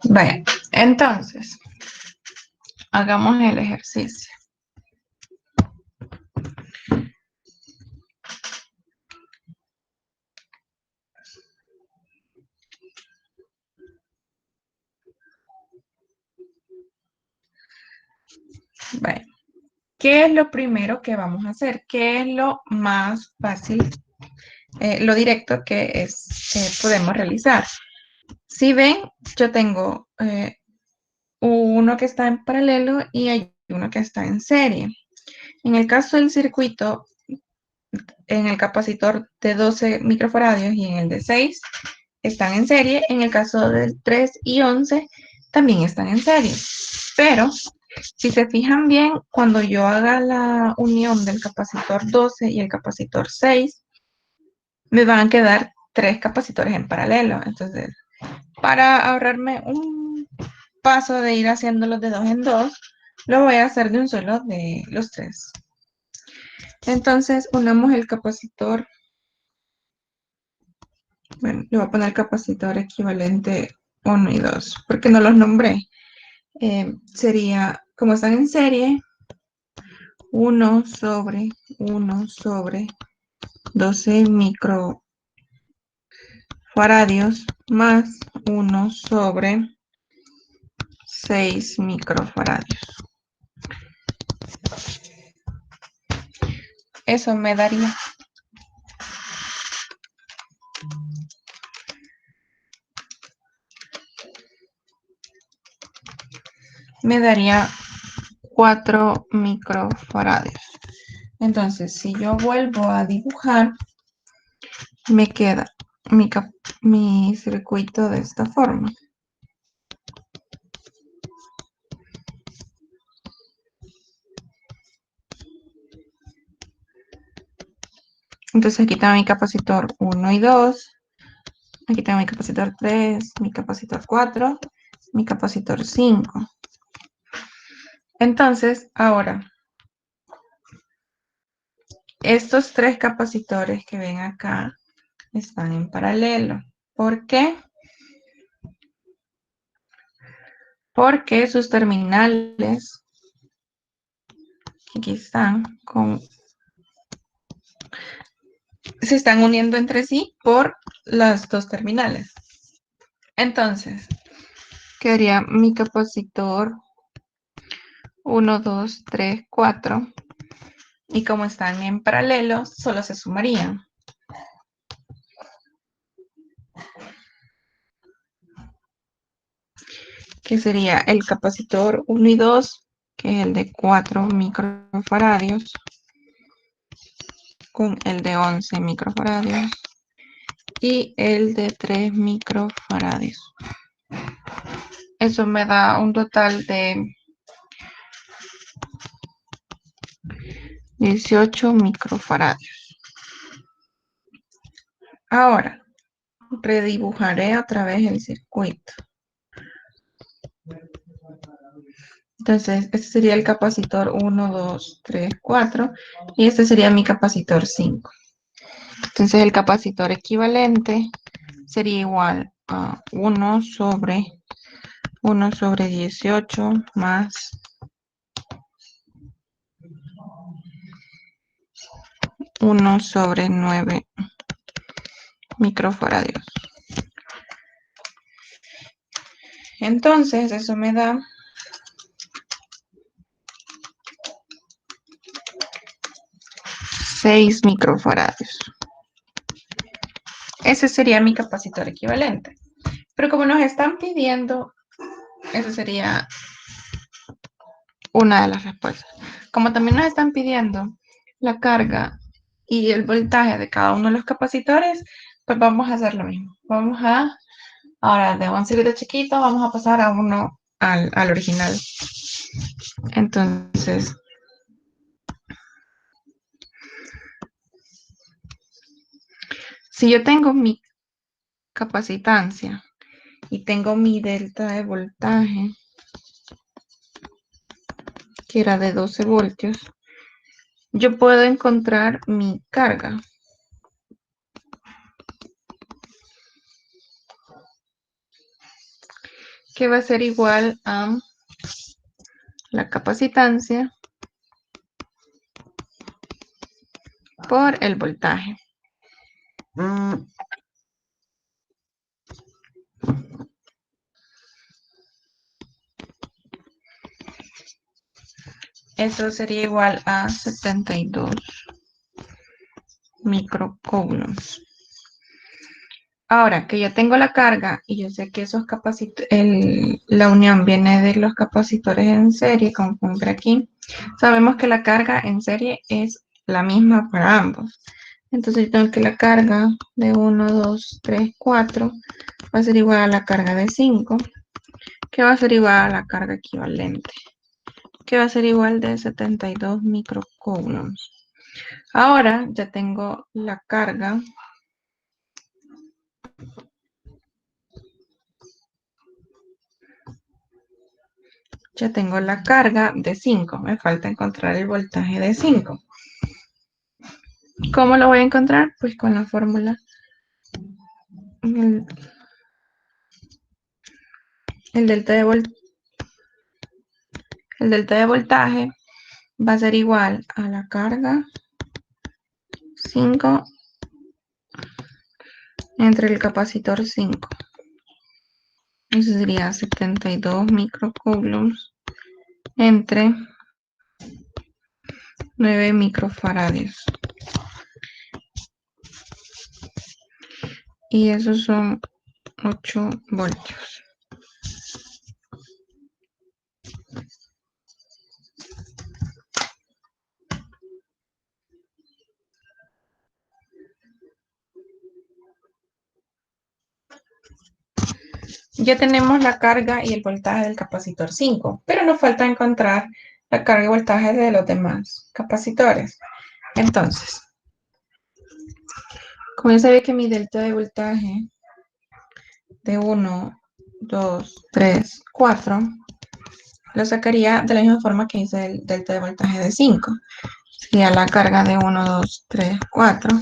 Bueno, entonces, hagamos el ejercicio. Bueno, ¿qué es lo primero que vamos a hacer? ¿Qué es lo más fácil, lo directo que podemos realizar? Si ven, yo tengo uno que está en paralelo y hay uno que está en serie. En el caso del circuito, en el capacitor de 12 microfaradios y en el de 6 están en serie. En el caso del 3 y 11 también están en serie. Pero si se fijan bien, cuando yo haga la unión del capacitor 12 y el capacitor 6, me van a quedar 3 capacitores en paralelo. Entonces, para ahorrarme un paso de ir haciéndolos de 2 en 2, lo voy a hacer de un solo de los 3. Entonces, unamos el capacitor. Bueno, le voy a poner capacitor equivalente 1 y 2, porque no los nombré. Sería, como están en serie, 1 sobre 12 microfaradios más 1 sobre 6 microfaradios. Eso me daría 4 microfaradios. Entonces, si yo vuelvo a dibujar, me queda mi circuito de esta forma. Entonces aquí está mi capacitor 1 y 2. Aquí tengo mi capacitor 3, mi capacitor 4, mi capacitor 5. Entonces, ahora, estos 3 capacitores que ven acá están en paralelo. ¿Por qué? Porque sus terminales, aquí están, se están uniendo entre sí por las dos terminales. Entonces, quedaría mi capacitor 1, 2, 3, 4. Y como están en paralelo, solo se sumarían. Que sería el capacitor 1 y 2, que es el de 4 microfaradios, con el de 11 microfaradios y el de 3 microfaradios. Eso me da un total de 18 microfaradios. Ahora, redibujaré otra vez el circuito. Entonces, este sería el capacitor 1, 2, 3, 4 y este sería mi capacitor 5. Entonces, el capacitor equivalente sería igual a 1 sobre 18 más 1 sobre 9 microfaradios. Entonces, eso me da 6 microfaradios. Ese sería mi capacitor equivalente. Pero como nos están pidiendo, esa sería una de las respuestas. Como también nos están pidiendo la carga y el voltaje de cada uno de los capacitores, pues vamos a hacer lo mismo. Ahora de un circuito chiquito, vamos a pasar a uno al original. Entonces, si yo tengo mi capacitancia y tengo mi delta de voltaje, que era de 12 voltios, yo puedo encontrar mi carga. que va a ser igual a la capacitancia por el voltaje. Eso sería igual a 72 microcoulombs. Ahora que ya tengo la carga y yo sé que esos la unión viene de los capacitores en serie, como pondré aquí, sabemos que la carga en serie es la misma para ambos. Entonces yo tengo que la carga de 1, 2, 3, 4 va a ser igual a la carga de 5, que va a ser igual a la carga equivalente, que va a ser igual de 72 microcoulombs. Ahora ya tengo la carga de 5. Me falta encontrar el voltaje de 5. ¿Cómo lo voy a encontrar? Pues con la fórmula. El, el delta de voltaje va a ser igual a la carga 5 entre el capacitor 5. Eso sería 72 microcoulombs entre 9 microfaradios. Y esos son 8 voltios. Ya tenemos la carga y el voltaje del capacitor 5, pero nos falta encontrar la carga y voltaje de los demás capacitores. Entonces, como ya sabía que mi delta de voltaje de 1, 2, 3, 4, lo sacaría de la misma forma que hice el delta de voltaje de 5. Sería la carga de 1, 2, 3, 4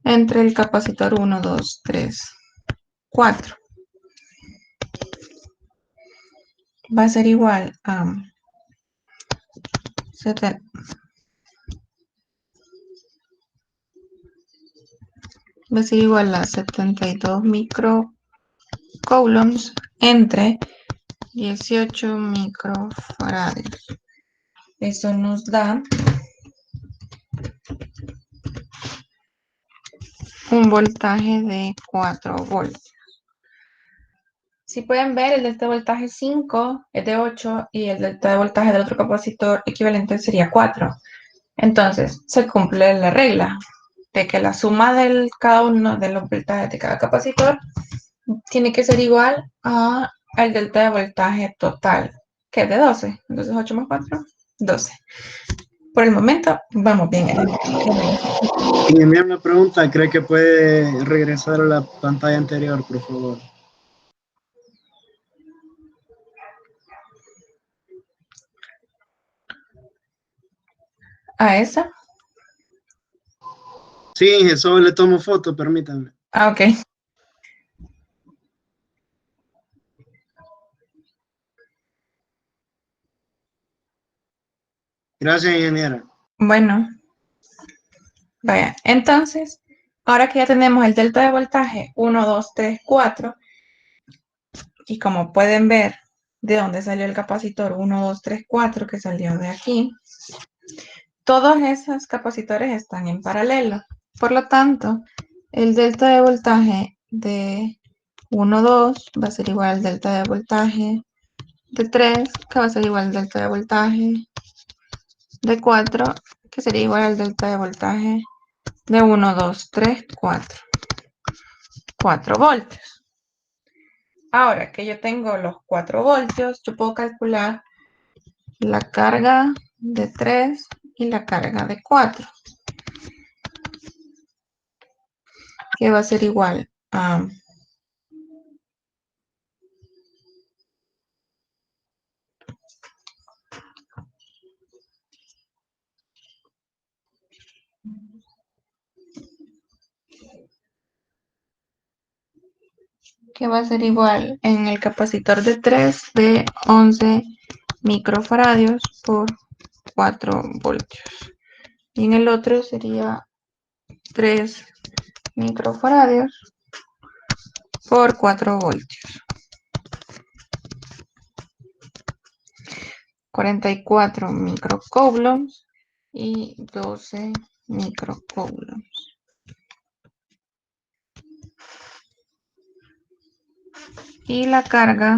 entre el capacitor 1, 2, 3, 4. Va a ser igual a 70. Va a ser igual a 72 microcoulombs entre 18 microfaradios. Eso nos da un voltaje de 4 voltios. Si pueden ver, el delta de voltaje 5 es de 8 y el delta de voltaje del otro capacitor equivalente sería 4. Entonces, se cumple la regla de que la suma de cada uno de los voltajes de cada capacitor tiene que ser igual al delta de voltaje total, que es de 12. Entonces, 8 más 4, 12. Por el momento, vamos bien. Y me envía una pregunta, ¿cree que puede regresar a la pantalla anterior, por favor? ¿A esa? Sí, eso le tomo foto, permítame. Ok. Gracias, ingeniera. Bueno, vaya. Entonces, ahora que ya tenemos el delta de voltaje 1, 2, 3, 4, y como pueden ver de dónde salió el capacitor 1, 2, 3, 4, que salió de aquí, todos esos capacitores están en paralelo. Por lo tanto, el delta de voltaje de 1, 2 va a ser igual al delta de voltaje de 3, que va a ser igual al delta de voltaje de 4, que sería igual al delta de voltaje de 1, 2, 3, 4. 4 voltios. Ahora que yo tengo los 4 voltios, yo puedo calcular la carga de 3 y la carga de 4, que va a ser igual a que va a ser igual en el capacitor de 3 de 11 microfaradios por 4 voltios. Y en el otro sería 3 microfaradios por 4 voltios. 44 microcoulombs y 12 microcoulombs. Y la carga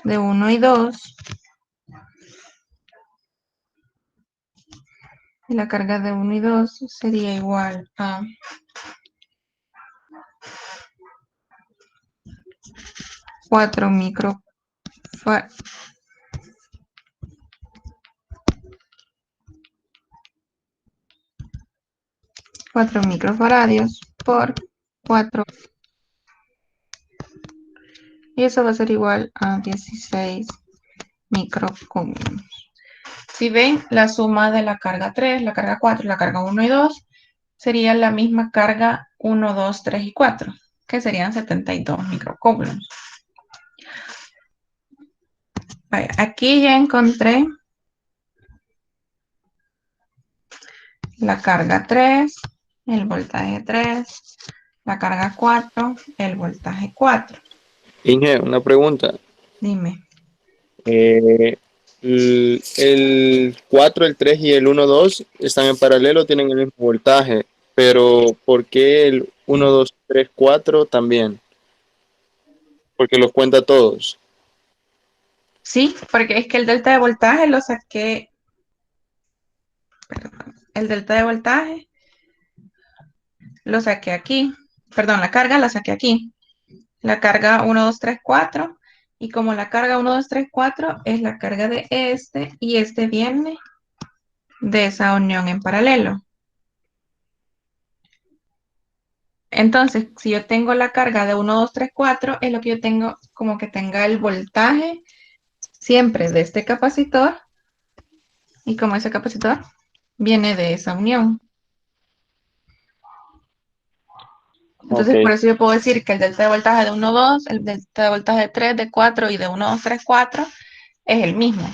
de 1 y 2, y la carga de 1 y 2 sería igual a 4 microfaradios por 4, y eso va a ser igual a 16 microcoulombs. Si ven, la suma de la carga 3, la carga 4 y la carga 1 y 2 sería la misma carga 1, 2, 3 y 4, que serían 72 microcoulombs. Vaya, aquí ya encontré la carga 3, el voltaje 3, la carga 4, el voltaje 4. Inge, una pregunta. Dime. El 4, el 3 y el 1, 2 están en paralelo, tienen el mismo voltaje, pero ¿por qué el 1, 2, 3, 4 también? Porque los cuenta todos. Sí, porque es que el delta de voltaje lo saqué, perdón, el delta de voltaje lo saqué aquí, perdón, la carga la saqué aquí, la carga 1, 2, 3, 4, y como la carga 1, 2, 3, 4 es la carga de este, y este viene de esa unión en paralelo. Entonces, si yo tengo la carga de 1, 2, 3, 4, es lo que yo tengo como que tenga el voltaje siempre de este capacitor, y como ese capacitor viene de esa unión. Ok, Entonces, por eso yo puedo decir que el delta de voltaje de 1, 2, el delta de voltaje de 3, de 4 y de 1, 2, 3, 4 es el mismo.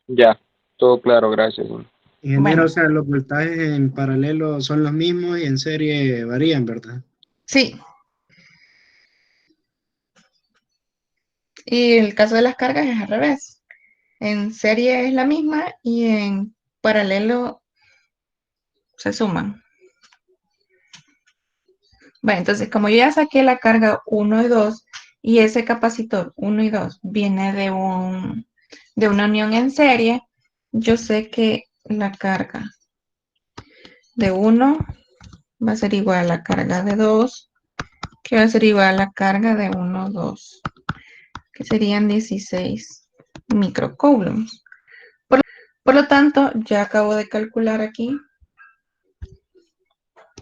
ya, todo claro, gracias. Ingeniero, o Bueno, sea, los voltajes en paralelo son los mismos y en serie varían, ¿verdad? sí. Y el caso de las cargas es al revés. En serie es la misma y en paralelo se suman. Bueno, entonces como yo ya saqué la carga 1 y 2 y ese capacitor 1 y 2 viene de una unión en serie, yo sé que la carga de 1 va a ser igual a la carga de 2, que va a ser igual a la carga de 1, 2, que serían 16 microcoulombs. Por lo tanto, ya acabo de calcular aquí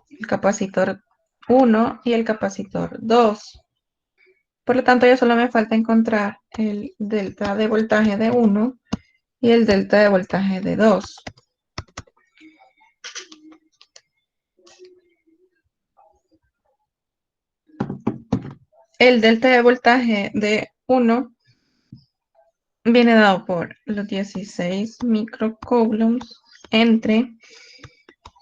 el capacitor 1 y el capacitor 2. Por lo tanto, ya solo me falta encontrar el delta de voltaje de 1 y el delta de voltaje de 2. El delta de voltaje de 1 viene dado por los 16 microcoulombs entre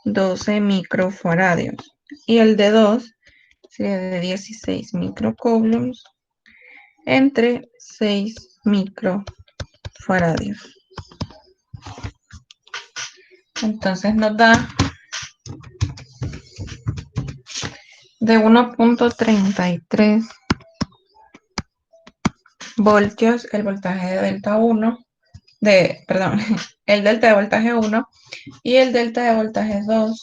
12 microfaradios. Y el de 2 sería de 16 microcoulombs entre 6 microfaradios. Entonces nos da de 1.33 voltios el voltaje de delta 1, perdón, el delta de voltaje 1, y el delta de voltaje 2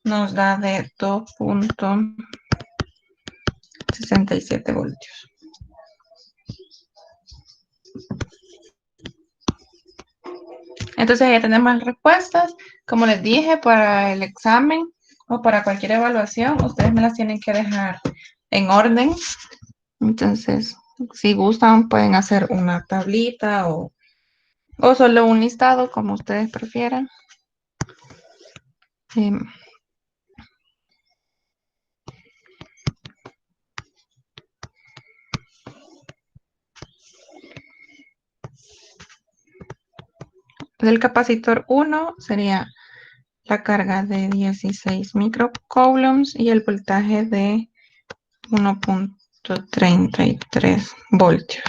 nos da de 2.67 voltios. Entonces ya tenemos las respuestas. Como les dije, para el examen o para cualquier evaluación, ustedes me las tienen que dejar en orden. Entonces, si gustan, pueden hacer una tablita o solo un listado, como ustedes prefieran. del capacitor 1 sería la carga de 16 microcoulombs y el voltaje de 1.33 voltios.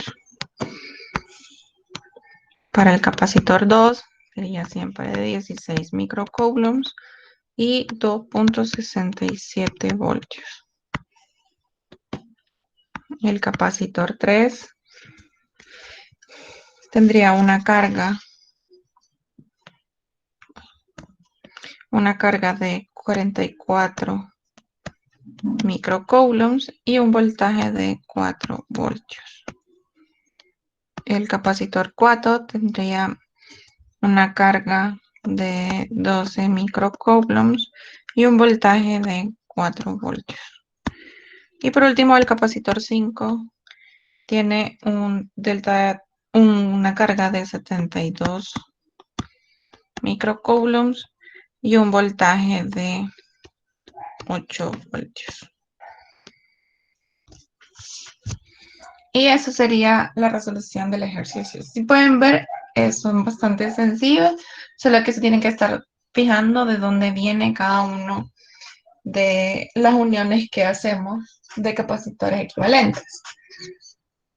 Para el capacitor 2 sería siempre de 16 microcoulombs y 2.67 voltios. El capacitor 3 tendría una carga de 44 microcoulombs y un voltaje de 4 voltios. El capacitor 4 tendría una carga de 12 microcoulombs y un voltaje de 4 voltios. Y por último, el capacitor 5 tiene una carga de 72 microcoulombs y un voltaje de 8 voltios. Y eso sería la resolución del ejercicio. Si pueden ver, son bastante sencillos, solo que se tienen que estar fijando de dónde viene cada uno de las uniones que hacemos de capacitores equivalentes.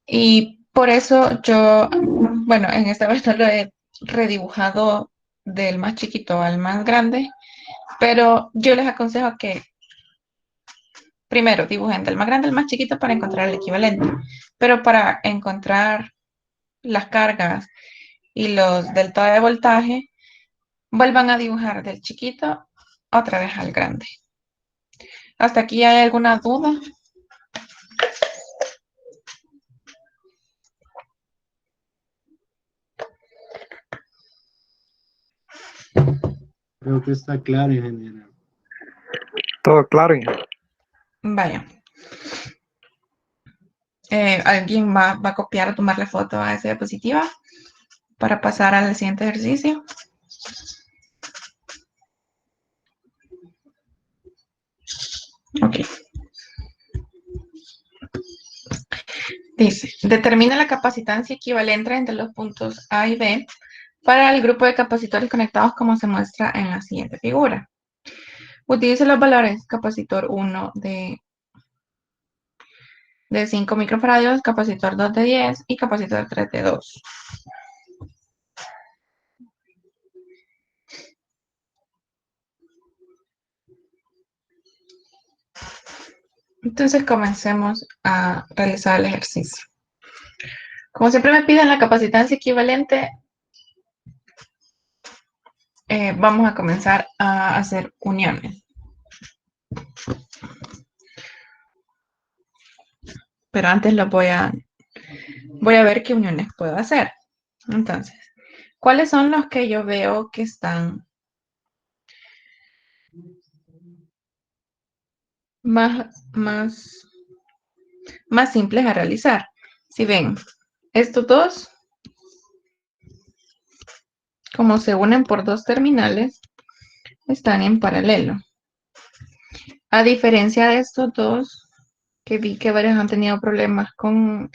Y por eso yo, bueno, en esta vez no lo he redibujado del más chiquito al más grande, pero yo les aconsejo que primero dibujen del más grande al más chiquito para encontrar el equivalente, pero para encontrar las cargas y los delta de voltaje, vuelvan a dibujar del chiquito otra vez al grande. ¿Hasta aquí hay alguna duda? Creo que está claro, ingeniero. Todo claro, ingeniero. Vaya. ¿Alguien va a copiar o tomarle foto a esa diapositiva para pasar al siguiente ejercicio? Ok. Dice, determina la capacitancia equivalente entre los puntos A y B para el grupo de capacitores conectados como se muestra en la siguiente figura. Utilice los valores capacitor 1 de 5 microfaradios, capacitor 2 de 10 y capacitor 3 de 2. Entonces comencemos a realizar el ejercicio. Como siempre me piden la capacitancia equivalente, vamos a comenzar a hacer uniones. Pero antes voy a ver qué uniones puedo hacer. Entonces, ¿cuáles son los que yo veo que están más simples a realizar? Si ven, estos dos, como se unen por dos terminales, están en paralelo. A diferencia de estos dos, que vi que varios han tenido problemas con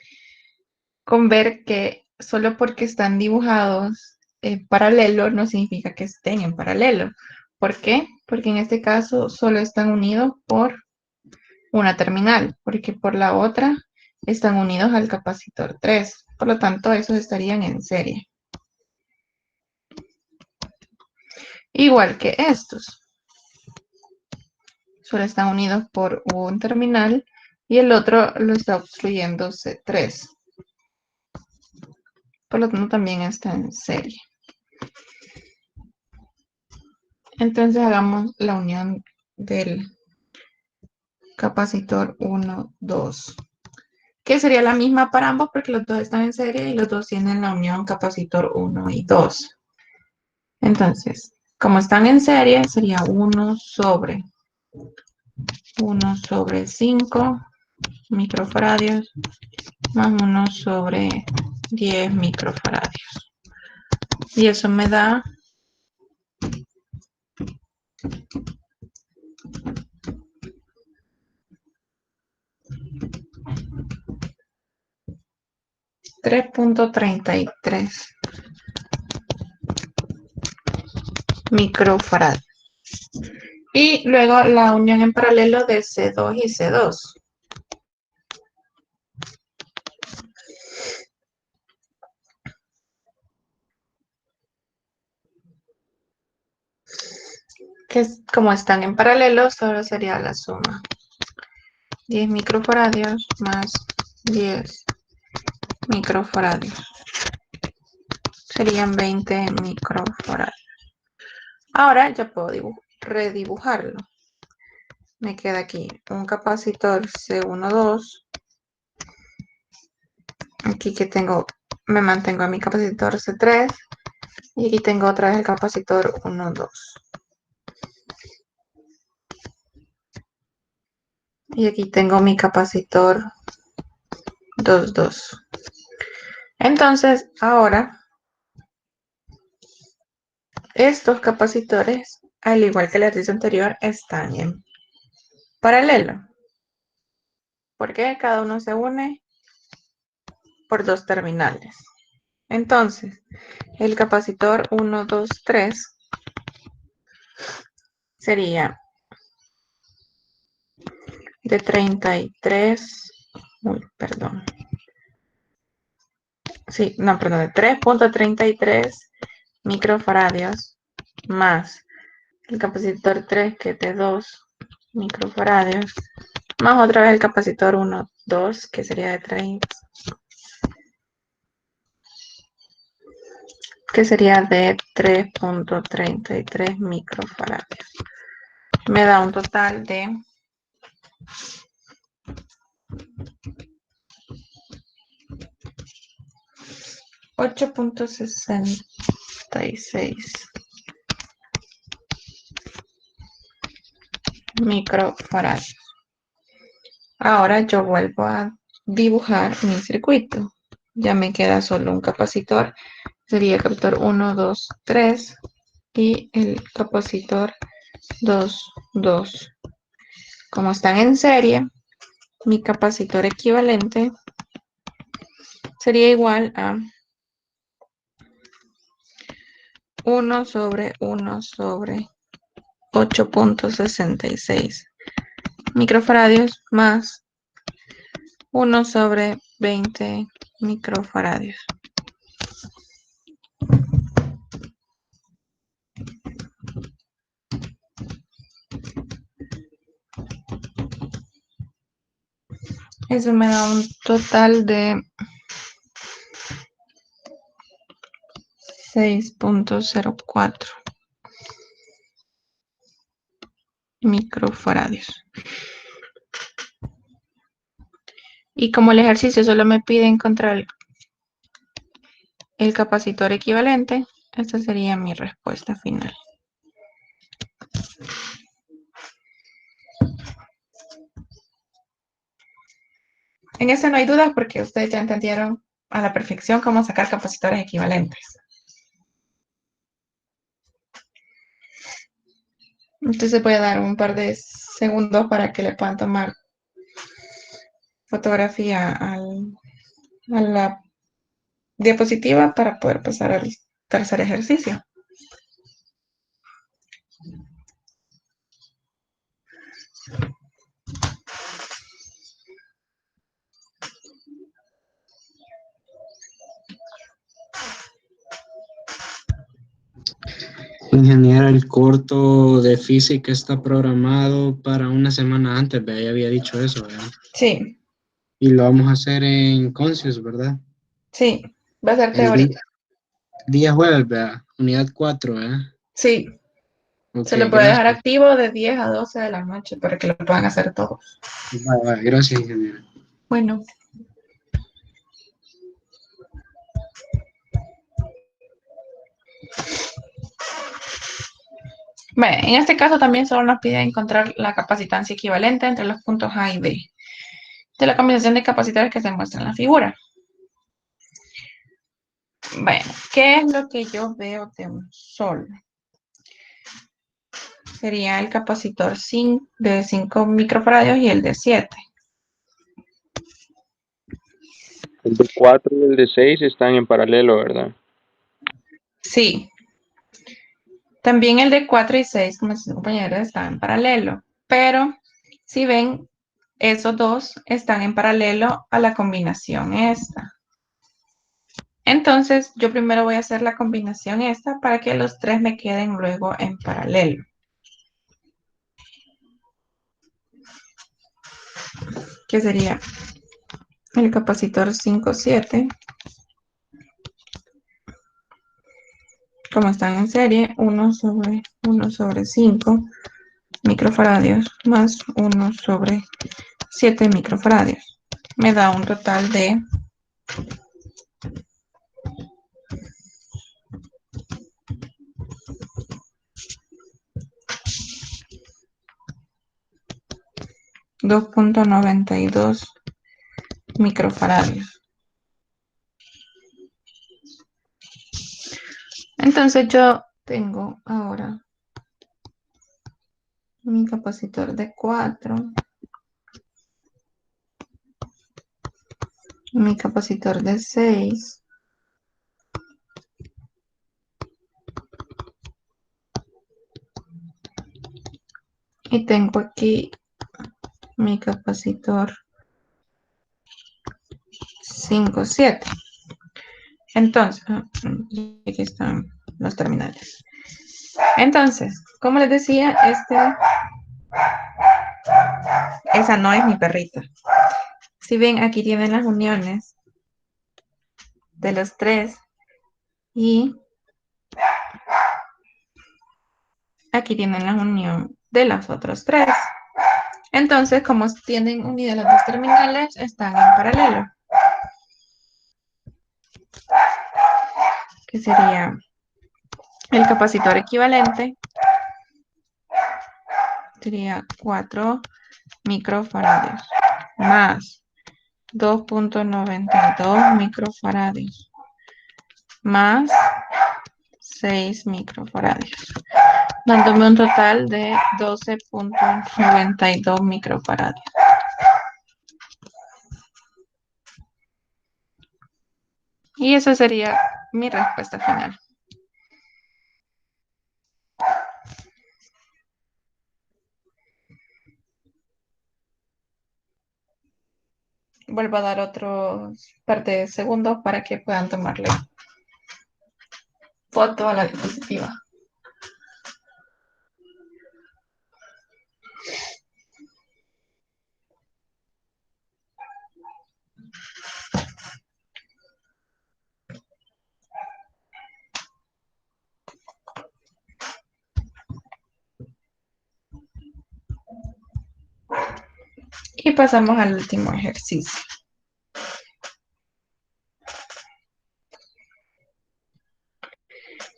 ver que solo porque están dibujados en paralelo no significa que estén en paralelo. ¿Por qué? Porque en este caso solo están unidos por una terminal, porque por la otra están unidos al capacitor 3. Por lo tanto, esos estarían en serie. Igual que estos. Solo están unidos por un terminal y el otro lo está obstruyendo C3. Por lo tanto, también está en serie. Entonces, hagamos la unión del capacitor 1, 2. Que sería la misma para ambos porque los dos están en serie y los dos tienen la unión capacitor 1 y 2. Entonces, como están en serie, sería 1 sobre 5 microfaradios más 1 sobre 10 microfaradios. Y eso me da 3.33 microfarad. Y luego la unión en paralelo de C2 y C2. Que como están en paralelo, solo sería la suma. 10 microfaradios más 10 microfaradios. Serían 20 microfaradios. Ahora ya puedo redibujarlo. Me queda aquí un capacitor C12. Aquí que tengo, me mantengo a mi capacitor C3. Y aquí tengo otra vez el capacitor 12. Y aquí tengo mi capacitor 22. Entonces, ahora, estos capacitores, al igual que el ejercicio anterior, están en paralelo. Porque cada uno se une por dos terminales. Entonces, el capacitor 1, 2, 3 sería de 33, perdón. Sí, no, perdón, de 3.33 microfaradios más el capacitor 3 que es de 2 microfaradios más otra vez el capacitor 1, 2 que sería de 3 que sería de 3.33 microfaradios. Me da un total de 8.66 microfaradios. Ahora yo vuelvo a dibujar mi circuito. Ya me queda solo un capacitor. Sería el capacitor 1, 2, 3 y el capacitor 2, 2. Como están en serie, mi capacitor equivalente sería igual a 1 sobre 1 sobre 8.66 microfaradios más 1 sobre 20 microfaradios. Eso me da un total de 6.04 microfaradios. Y como el ejercicio solo me pide encontrar el capacitor equivalente, esta sería mi respuesta final. En ese no hay dudas porque ustedes ya entendieron a la perfección cómo sacar capacitores equivalentes. Entonces voy a dar un par de segundos para que le puedan tomar fotografía a la diapositiva para poder pasar al tercer ejercicio. Ingeniera, el corto de física está programado para una semana antes, ¿verdad? Ya había dicho eso, ¿verdad? Sí, Y lo vamos a hacer en Concius, ¿verdad? sí, va a ser El teórico. día jueves, ¿verdad? Unidad 4, ¿verdad? Sí, Ok, se lo puede dejar gracias. activo de 10 a 12 de la noche para que lo puedan hacer todos. Gracias, ingeniera. Bueno. Bueno, en este caso también solo nos pide encontrar la capacitancia equivalente entre los puntos A y B de la combinación de capacitores que se muestra en la figura. Bueno, ¿qué es lo que yo veo de un sol? Sería el capacitor de 5 microfaradios y el de 7. El de 4 y el de 6 están en paralelo, ¿verdad? Sí. También el de 4 y 6, como sus compañeros, están en paralelo. Pero si ven, esos dos están en paralelo a la combinación esta. Entonces, yo primero voy a hacer la combinación esta para que los tres me queden luego en paralelo. Que sería el capacitor 5,7. Como están en serie, 1/1/5 microfaradios más 1/7 microfaradios. Me da un total de 2,92 microfaradios. Entonces yo tengo ahora mi capacitor de 4, mi capacitor de 6, y tengo aquí mi capacitor 5,7. Entonces, aquí están los terminales. Entonces, como les decía, esa no es mi perrita. Si ven, aquí tienen las uniones de los tres y aquí tienen la unión de los otros tres. Entonces, como tienen unidas las dos terminales, están en paralelo. Que sería el capacitor equivalente. Sería 4 microfaradios más 2,92 microfaradios más 6 microfaradios, dándome un total de 12,92 microfaradios. Y esa sería mi respuesta final. Vuelvo a dar otros par de segundos para que puedan tomarle foto a la diapositiva. Y pasamos al último ejercicio.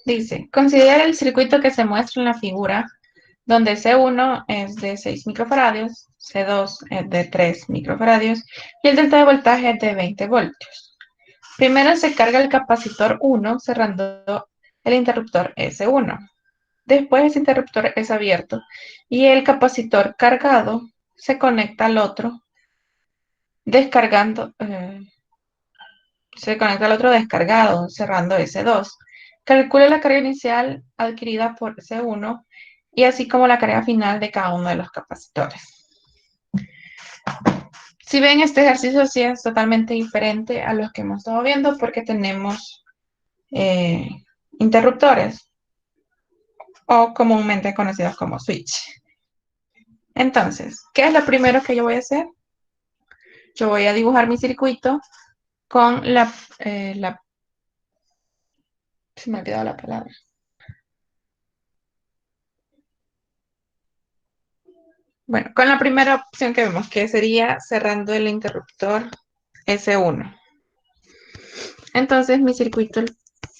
Dice, considera el circuito que se muestra en la figura, donde C1 es de 6 microfaradios, C2 es de 3 microfaradios y el delta de voltaje es de 20 voltios. Primero se carga el capacitor 1 cerrando el interruptor S1. Después ese interruptor es abierto y el capacitor cargado se conecta al otro descargando, cerrando S2. Calcula la carga inicial adquirida por C1 y así como la carga final de cada uno de los capacitores. Si ven, este ejercicio sí es totalmente diferente a los que hemos estado viendo porque tenemos interruptores o comúnmente conocidos como switch. Entonces, ¿qué es lo primero que yo voy a hacer? Yo voy a dibujar mi circuito con se me ha olvidado la palabra. Bueno, con la primera opción que vemos, que sería cerrando el interruptor S1. Entonces, mi circuito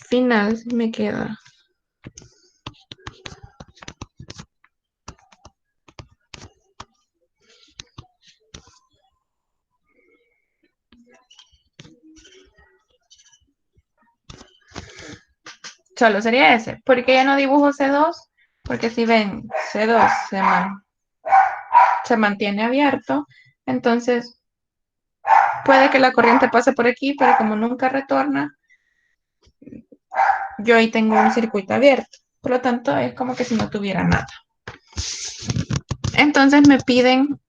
final me queda solo sería ese. ¿Por qué ya no dibujo C2? Porque si ven, C2 se mantiene abierto, entonces puede que la corriente pase por aquí, pero como nunca retorna, yo ahí tengo un circuito abierto. Por lo tanto, es como que si no tuviera nada. Entonces me piden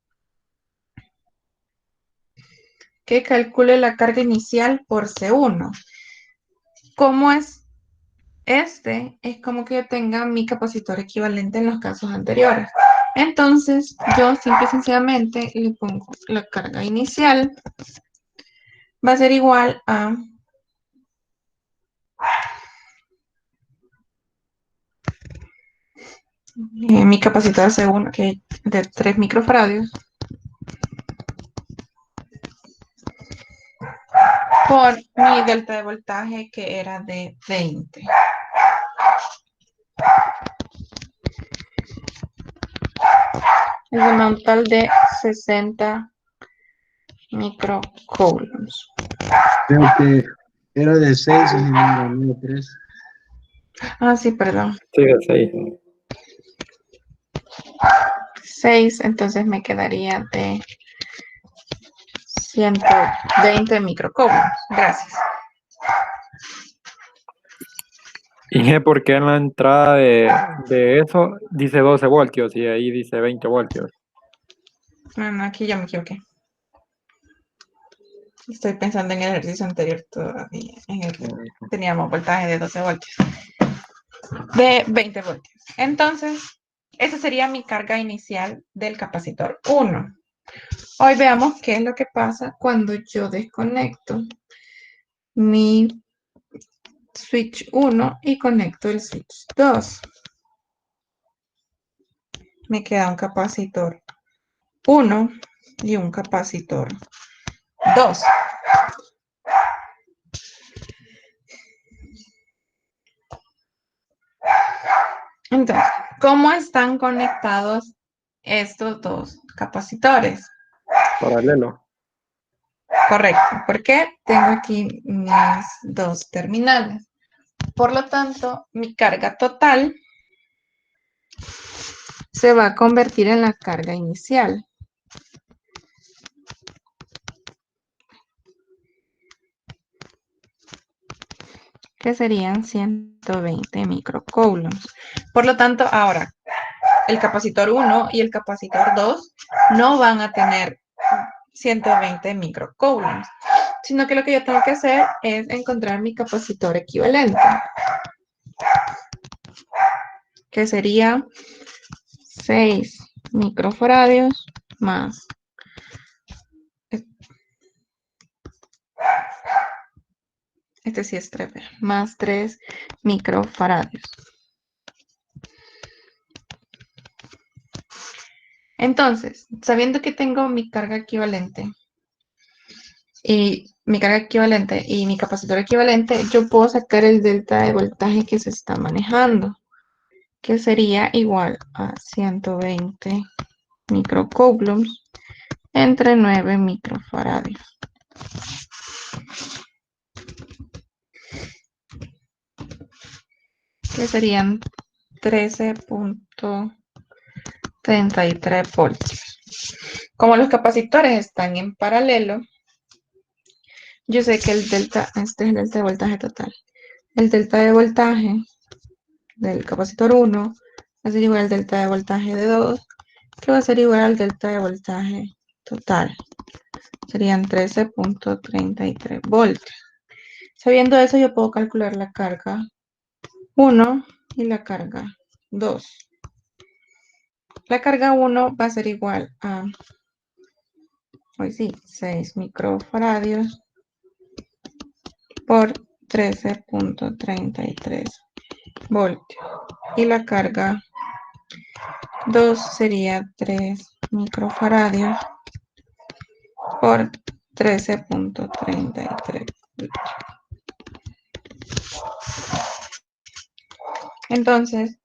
que calcule la carga inicial por C1. ¿Cómo es este? Es como que yo tenga mi capacitor equivalente en los casos anteriores. Entonces, yo simple y sencillamente le pongo la carga inicial. Va a ser igual a mi capacitor C1, que de 3 microfarados, por mi delta de voltaje, que era de 20. Es un total de 60 microcoulombs. Creo que era de 6, ingeniero, no de 3. Ah, sí, perdón. Sí, de 6. 6, entonces me quedaría de 120 microcoulombs. Gracias. ¿Y por qué en la entrada de eso dice 12 voltios y ahí dice 20 voltios? No, aquí ya me equivoqué. Estoy pensando en el ejercicio anterior todavía. Teníamos voltaje de 12 voltios. De 20 voltios. Entonces, esa sería mi carga inicial del capacitor 1. Hoy veamos qué es lo que pasa cuando yo desconecto mi switch 1 y conecto el switch 2. Me queda un capacitor 1 y un capacitor 2. Entonces, ¿cómo están conectados estos dos capacitores? Paralelo. Correcto, porque tengo aquí mis dos terminales. Por lo tanto, mi carga total se va a convertir en la carga inicial. Que serían 120 microcoulombs. Por lo tanto, ahora, el capacitor 1 y el capacitor 2 no van a tener 120 microcoulombs, sino que lo que yo tengo que hacer es encontrar mi capacitor equivalente, que sería 6 microfarados más este sí es 3, más 3 microfarados. Entonces, sabiendo que tengo mi carga equivalente y mi capacitor equivalente, yo puedo sacar el delta de voltaje que se está manejando, que sería igual a 120 microcoulombs entre 9 microfarados. Que serían 13.33 voltios. Como los capacitores están en paralelo, yo sé que el delta, este es el delta de voltaje total. El delta de voltaje del capacitor 1 va a ser igual al delta de voltaje de 2, que va a ser igual al delta de voltaje total. Serían 13.33 voltios. Sabiendo eso, yo puedo calcular la carga 1 y la carga 2. La carga 1 va a ser igual a, hoy sí, 6 microfarados por 13.33 voltios. Y la carga 2 sería 3 microfarados por 13.33 voltios. Entonces,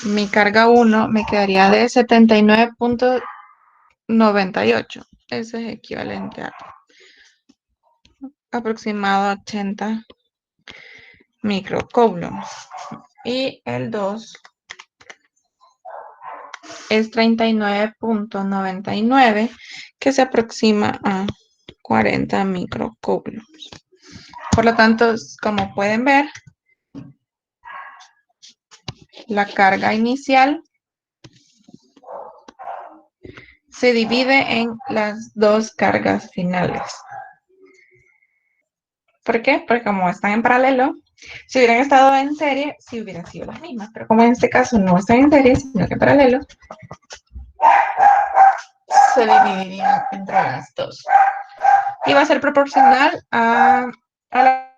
mi carga 1 me quedaría de 79.98. Ese es equivalente a aproximado a 80 microcoulombs. Y el 2 es 39.99, que se aproxima a 40 microcoulombs. Por lo tanto, como pueden ver, la carga inicial se divide en las dos cargas finales. ¿Por qué? Porque como están en paralelo, si hubieran estado en serie, sí hubieran sido las mismas, pero como en este caso no están en serie, sino que en paralelo, se dividirían entre las dos. Y va a ser proporcional a la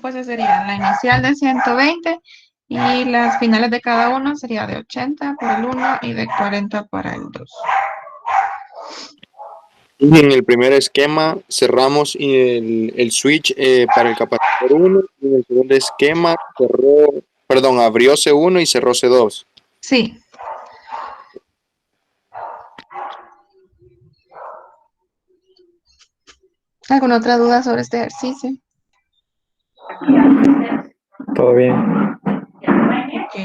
pues sería la inicial de 120 y las finales de cada uno sería de 80 para el 1 y de 40 para el 2. Y en el primer esquema cerramos el switch para el capacitor 1 y en el segundo esquema abrió C1 y cerró C2. Sí. ¿Alguna otra duda sobre este ejercicio? Todo bien. Ok.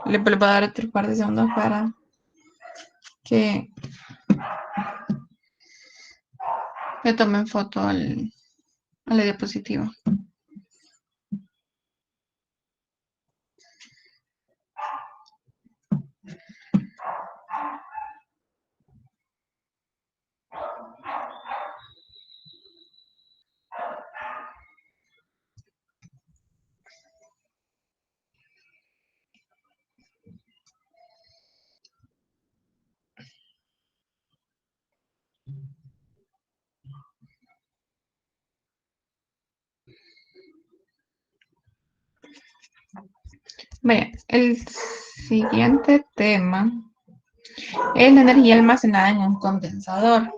Le voy a dar otro par de segundos para que le tomen foto a la diapositiva. Bien, el siguiente tema es la energía almacenada en un condensador.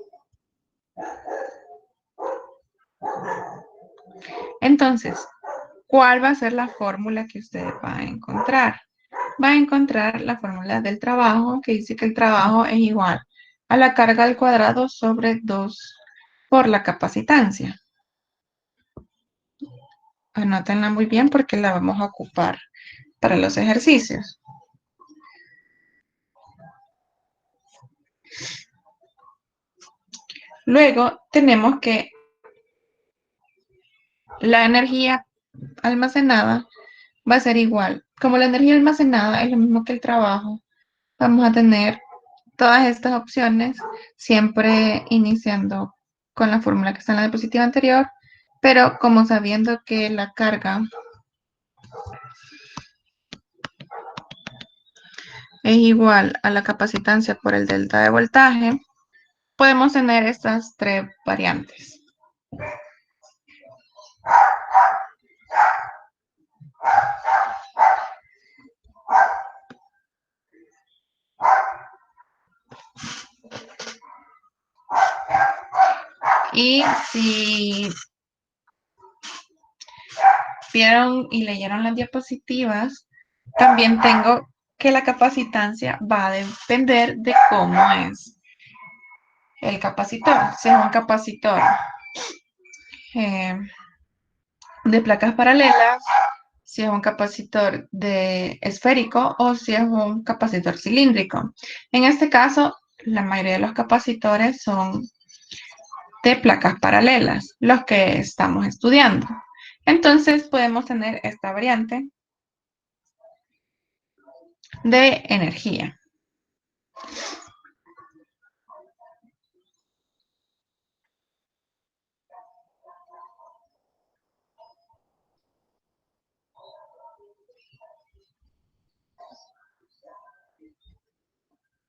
Entonces, ¿cuál va a ser la fórmula que usted va a encontrar? Va a encontrar la fórmula del trabajo, que dice que el trabajo es igual a la carga al cuadrado sobre 2 por la capacitancia. Anótenla muy bien porque la vamos a ocupar para los ejercicios. Luego tenemos que la energía almacenada va a ser igual. Como la energía almacenada es lo mismo que el trabajo, vamos a tener todas estas opciones, siempre iniciando con la fórmula que está en la diapositiva anterior, pero como sabiendo que la carga es igual a la capacitancia por el delta de voltaje, podemos tener estas tres variantes. Y si vieron y leyeron las diapositivas, también tengo que la capacitancia va a depender de cómo es el capacitor. Si es un capacitor de placas paralelas, si es un capacitor de esférico o si es un capacitor cilíndrico. En este caso, la mayoría de los capacitores son de placas paralelas, los que estamos estudiando. Entonces podemos tener esta variante de energía.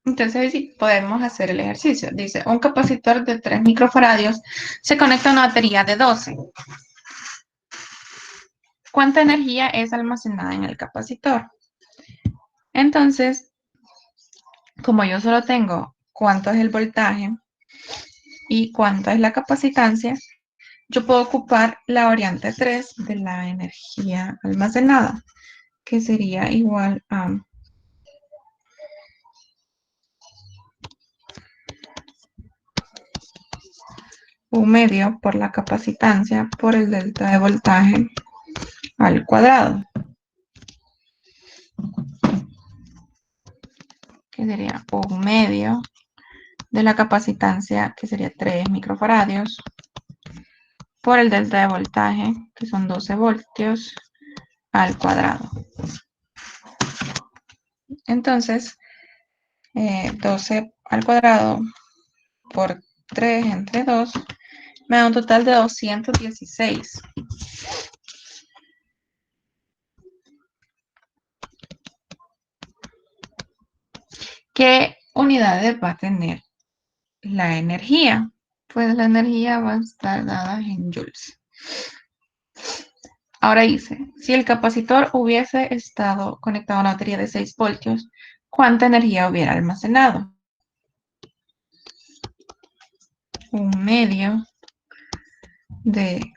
Entonces sí, podemos hacer el ejercicio. Dice, un capacitor de 3 microfaradios se conecta a una batería de 12. ¿Cuánta energía es almacenada en el capacitor? Entonces, como yo solo tengo cuánto es el voltaje y cuánto es la capacitancia, yo puedo ocupar la variante 3 de la energía almacenada, que sería igual a U medio por la capacitancia por el delta de voltaje al cuadrado. que sería 1/2 de la capacitancia, que sería 3 microfaradios, por el delta de voltaje, que son 12 voltios, al cuadrado. Entonces, 12 al cuadrado por 3 entre 2 me da un total de 216. ¿Qué unidades va a tener la energía? Pues la energía va a estar dada en joules. Ahora dice, si el capacitor hubiese estado conectado a una batería de 6 voltios, ¿cuánta energía hubiera almacenado? 1/2 de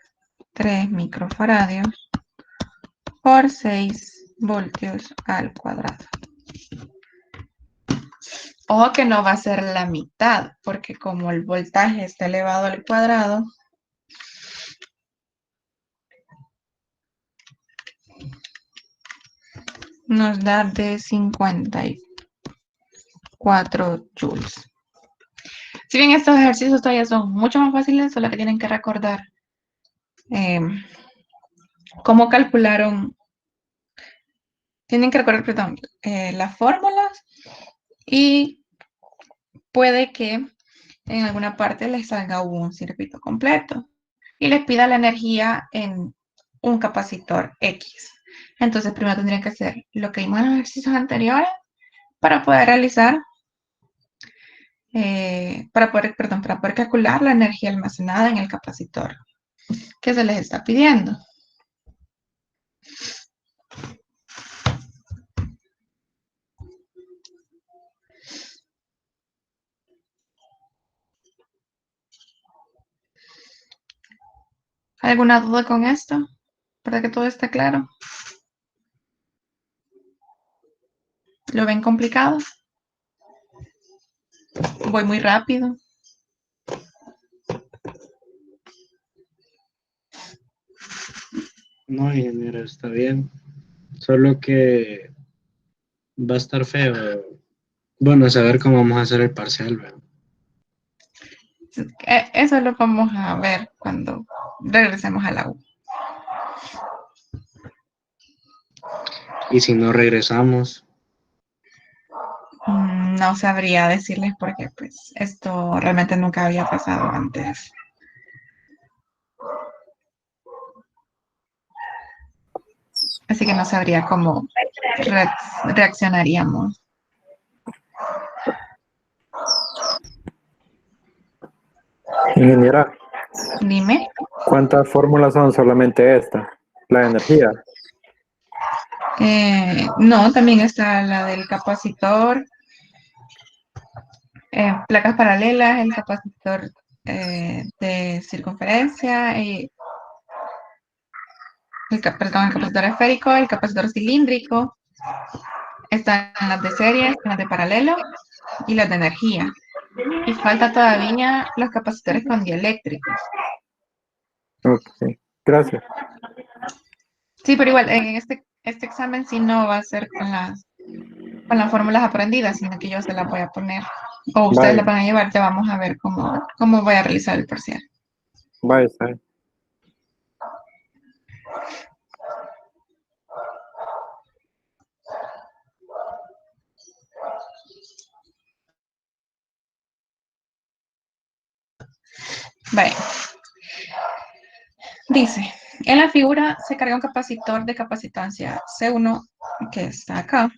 3 microfaradios por 6 voltios al cuadrado. Ojo que no va a ser la mitad, porque como el voltaje está elevado al cuadrado, nos da de 54 joules. Si bien estos ejercicios todavía son mucho más fáciles, solo que tienen que recordar cómo calcularon, tienen que recordar, perdón, las fórmulas, y puede que en alguna parte les salga un circuito completo y les pida la energía en un capacitor X. Entonces primero tendrían que hacer lo que vimos en los ejercicios anteriores para poder realizar, para poder calcular la energía almacenada en el capacitor que se les está pidiendo. ¿Alguna duda con esto? Para que todo esté claro. ¿Lo ven complicado? Voy muy rápido. No, ingeniero, está bien. Solo que va a estar feo. Bueno, saber cómo vamos a hacer el parcial, ¿verdad? Eso lo vamos a ver cuando regresemos a la U. Y si no regresamos, No sabría decirles porque pues esto realmente nunca había pasado antes. Así que no sabría cómo reaccionaríamos. Ingeniera, Dime. ¿cuántas fórmulas son solamente esta? La energía. No, también está la del capacitor, placas paralelas, el capacitor de circunferencia, y el capacitor esférico, el capacitor cilíndrico. Están las de serie, están las de paralelo y las de energía. Y falta todavía los capacitores con dieléctricos. Ok, gracias. Sí, pero igual, en este examen sí no va a ser con las fórmulas aprendidas, sino que yo se las voy a poner, o ustedes Vaya, las van a llevar. Ya vamos a ver cómo voy a realizar el parcial. vaya, está bien. Vale. Dice, en la figura se carga un capacitor de capacitancia C1, que está acá,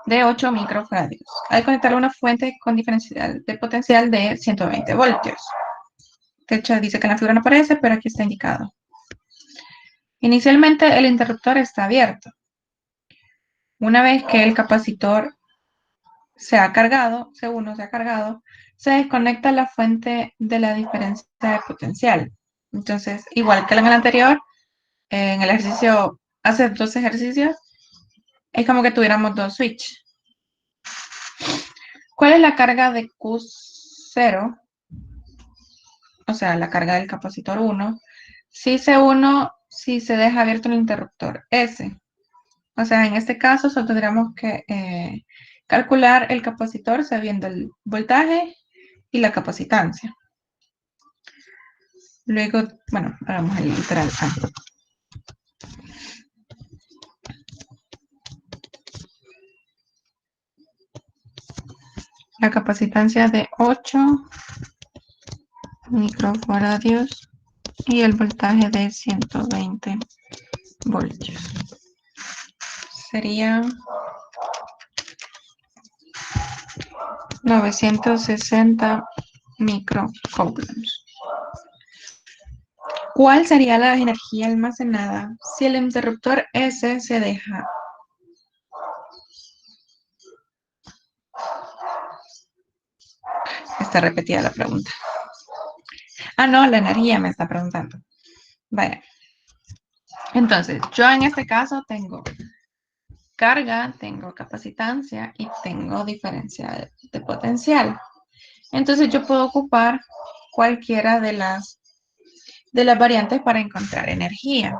de 8 microfaradios. Al conectar una fuente con diferencial de potencial de 120 voltios. De hecho, dice que en la figura no aparece, pero aquí está indicado. Inicialmente el interruptor está abierto. Una vez que el capacitor se ha cargado, C1 se ha cargado, se desconecta la fuente de la diferencia de potencial. Entonces, igual que en el anterior, en el ejercicio, hace 2 ejercicios, es como que tuviéramos 2 switches. ¿Cuál es la carga de Q0? O sea, la carga del capacitor 1. Si C1, si se deja abierto el interruptor S. O sea, en este caso solo tendríamos que calcular el capacitor sabiendo el voltaje y la capacitancia. Luego, bueno, hagamos el literal A. La capacitancia de 8 microfaradios y el voltaje de 120 voltios. Sería 960 microcoulombs. ¿Cuál sería la energía almacenada si el interruptor S se deja? Está repetida la pregunta. Ah, no, la energía me está preguntando. Vaya. Entonces, yo en este caso tengo carga, tengo capacitancia y tengo diferencia de potencial. Entonces, yo puedo ocupar cualquiera de las variantes para encontrar energía.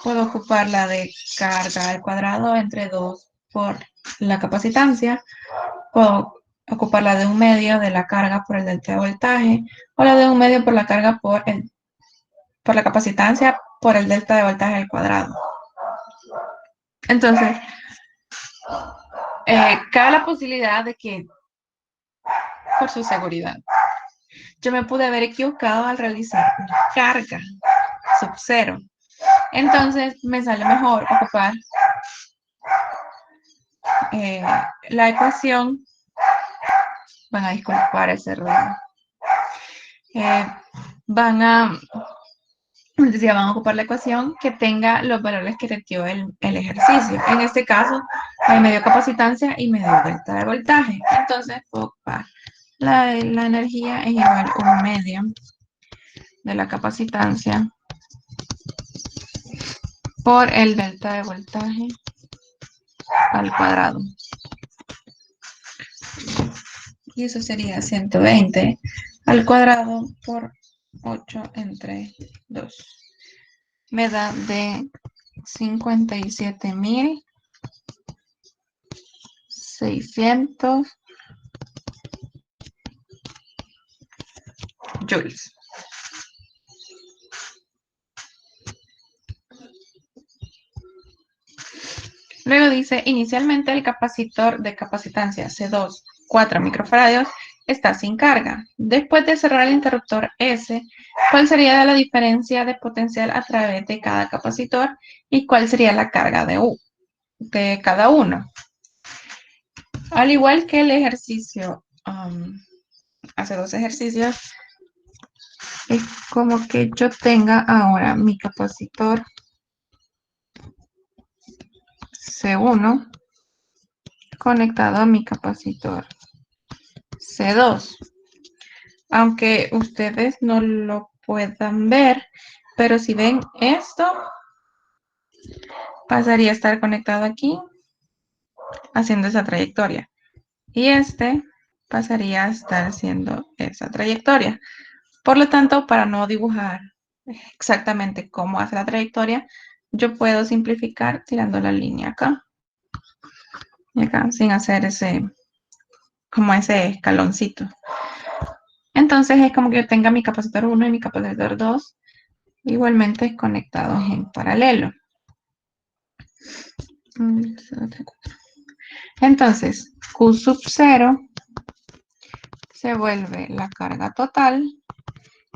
Puedo ocupar la de carga al cuadrado entre 2 por la capacitancia. Puedo ocupar la de 1/2 de la carga por el delta de voltaje o la de 1/2 por la carga por la capacitancia por el delta de voltaje al cuadrado. Entonces, cabe la posibilidad de que, por su seguridad, yo me pude haber equivocado al realizar una carga sub 0. Entonces, me sale mejor ocupar la ecuación. Van a disculpar ese ruido. Van a ocupar la ecuación que tenga los valores que te dio el ejercicio. En este caso, hay medio capacitancia y medio delta de voltaje. Entonces, puedo ocupar la energía es igual a 1/2 de la capacitancia por el delta de voltaje al cuadrado. Y eso sería 120 al cuadrado por 8 entre 2. Me da de 57.600 joules. Luego dice, inicialmente el capacitor de capacitancia C2, 4 microfaradios, está sin carga. Después de cerrar el interruptor S, ¿cuál sería la diferencia de potencial a través de cada capacitor y cuál sería la carga de cada uno? Al igual que el ejercicio, hace 2 ejercicios, es como que yo tenga ahora mi capacitor C1 conectado a mi capacitor C2. Aunque ustedes no lo puedan ver, pero si ven esto, pasaría a estar conectado aquí, haciendo esa trayectoria. Y este pasaría a estar haciendo esa trayectoria. Por lo tanto, para no dibujar exactamente cómo hace la trayectoria, yo puedo simplificar tirando la línea acá. Y acá, sin hacer ese escaloncito. Entonces es como que yo tenga mi capacitor 1 y mi capacitor 2 igualmente conectados en paralelo. Entonces, Q sub 0 se vuelve la carga total,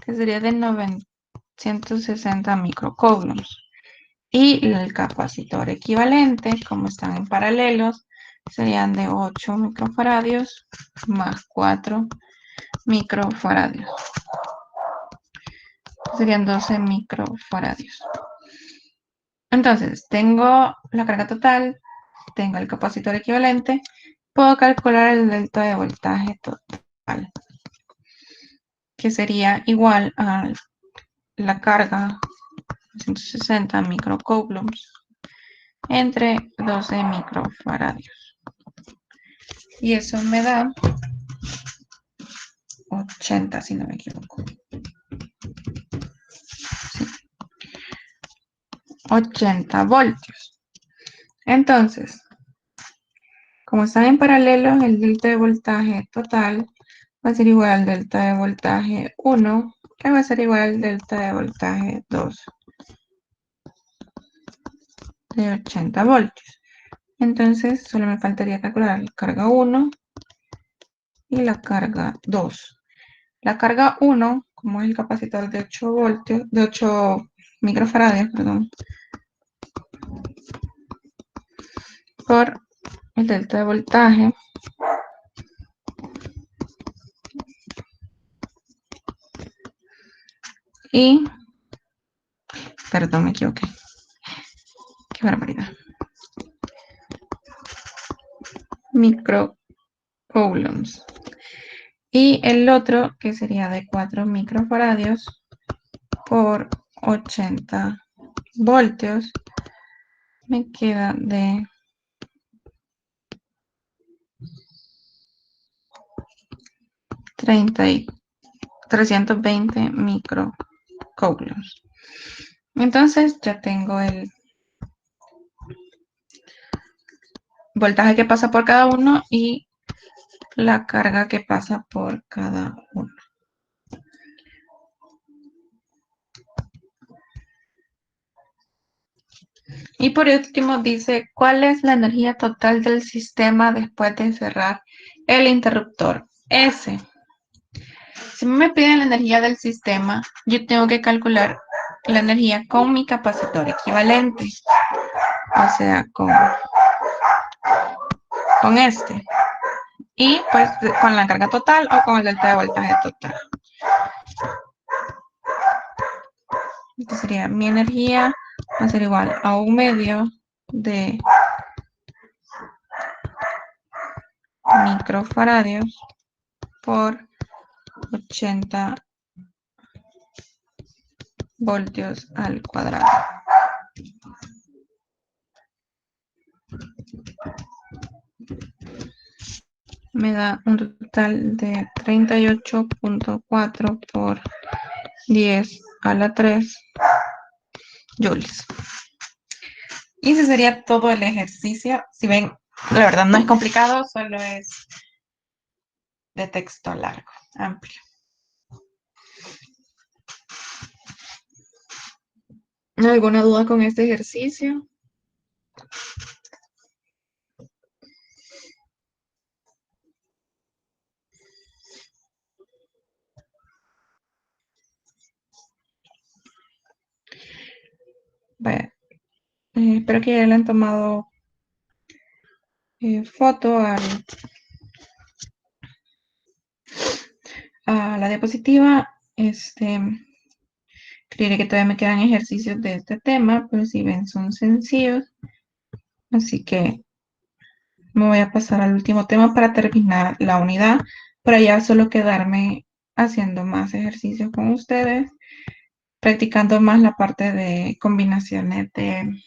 que sería de 960 microcoulombs. Y el capacitor equivalente, como están en paralelos, serían de 8 microfaradios más 4 microfaradios. Serían 12 microfaradios. Entonces, tengo la carga total, tengo el capacitor equivalente, puedo calcular el delta de voltaje total, que sería igual a la carga 160 microcoulombs entre 12 microfaradios. Y eso me da 80, si no me equivoco. Sí. 80 voltios. Entonces, como están en paralelo, el delta de voltaje total va a ser igual al delta de voltaje 1, que va a ser igual al delta de voltaje 2 de 80 voltios. Entonces, solo me faltaría calcular la carga 1 y la carga 2. La carga 1, como es el capacitor de 8 voltios, de 8 microfaradios, perdón, por el delta de voltaje y, perdón, me equivoqué, qué barbaridad, microcoulombs. Y el otro, que sería de 4 microfaradios por 80 voltios, me queda de 320 microcoulombs. Entonces ya tengo el voltaje que pasa por cada uno y la carga que pasa por cada uno. Y por último dice, ¿cuál es la energía total del sistema después de cerrar el interruptor S? Si me piden la energía del sistema, yo tengo que calcular la energía con mi capacitor equivalente. O sea, con este. Y pues con la carga total o con el delta de voltaje total. Entonces sería mi energía va a ser igual a 1/2 de microfaradios por 80 voltios al cuadrado. Me da un total de 38.4 por 10 a la 3 joules. Y ese sería todo el ejercicio. Si ven, la verdad no es complicado, solo es de texto largo, amplio. ¿Alguna duda con este ejercicio? Bueno, espero que ya le han tomado foto a la diapositiva. Creeré que todavía me quedan ejercicios de este tema, pero si ven son sencillos. Así que me voy a pasar al último tema para terminar la unidad, para ya solo quedarme haciendo más ejercicios con ustedes, practicando más la parte de combinaciones de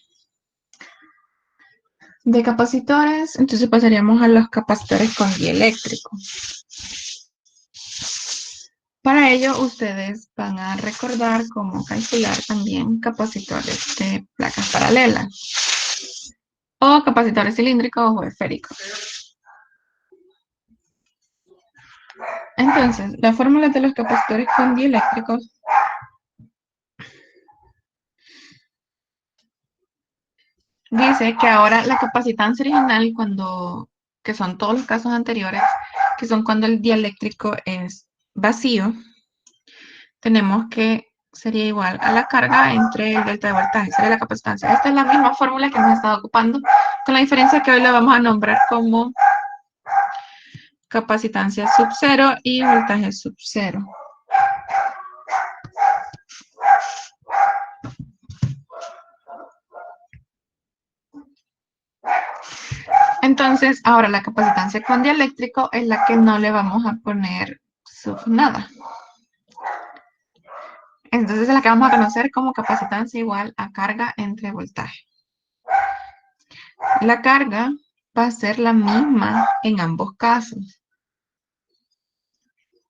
capacitores. Entonces pasaríamos a los capacitores con dieléctrico. Para ello, ustedes van a recordar cómo calcular también capacitores de placas paralelas o capacitores cilíndricos o esféricos. Entonces, la fórmula de los capacitores con dieléctricos dice que ahora la capacitancia original, que son todos los casos anteriores, que son cuando el dieléctrico es vacío, tenemos que sería igual a la carga entre el delta de voltaje, sería la capacitancia. Esta es la misma fórmula que hemos estado ocupando, con la diferencia que hoy la vamos a nombrar como capacitancia sub cero y voltaje sub cero. Entonces, ahora la capacitancia con dieléctrico es la que no le vamos a poner sub nada. Entonces es la que vamos a conocer como capacitancia igual a carga entre voltaje. La carga va a ser la misma en ambos casos.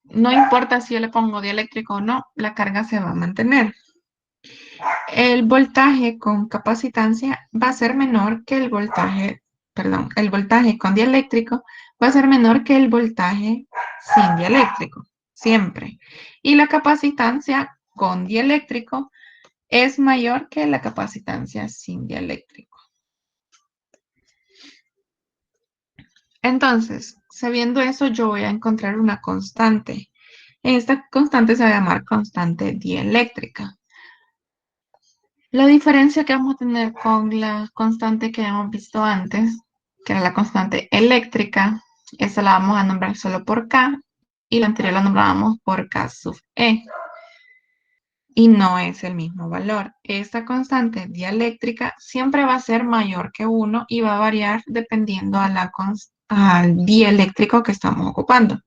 No importa si yo le pongo dieléctrico o no, la carga se va a mantener. El voltaje con capacitancia va a ser menor que el voltaje, perdón, el voltaje con dieléctrico va a ser menor que el voltaje sin dieléctrico, siempre. Y la capacitancia con dieléctrico es mayor que la capacitancia sin dieléctrico. Entonces, sabiendo eso, yo voy a encontrar una constante. Esta constante se va a llamar constante dieléctrica. La diferencia que vamos a tener con la constante que hemos visto antes, que era la constante eléctrica, esa la vamos a nombrar solo por K y la anterior la nombrábamos por K sub E. Y no es el mismo valor. Esta constante dieléctrica siempre va a ser mayor que 1 y va a variar dependiendo al dieléctrico que estamos ocupando.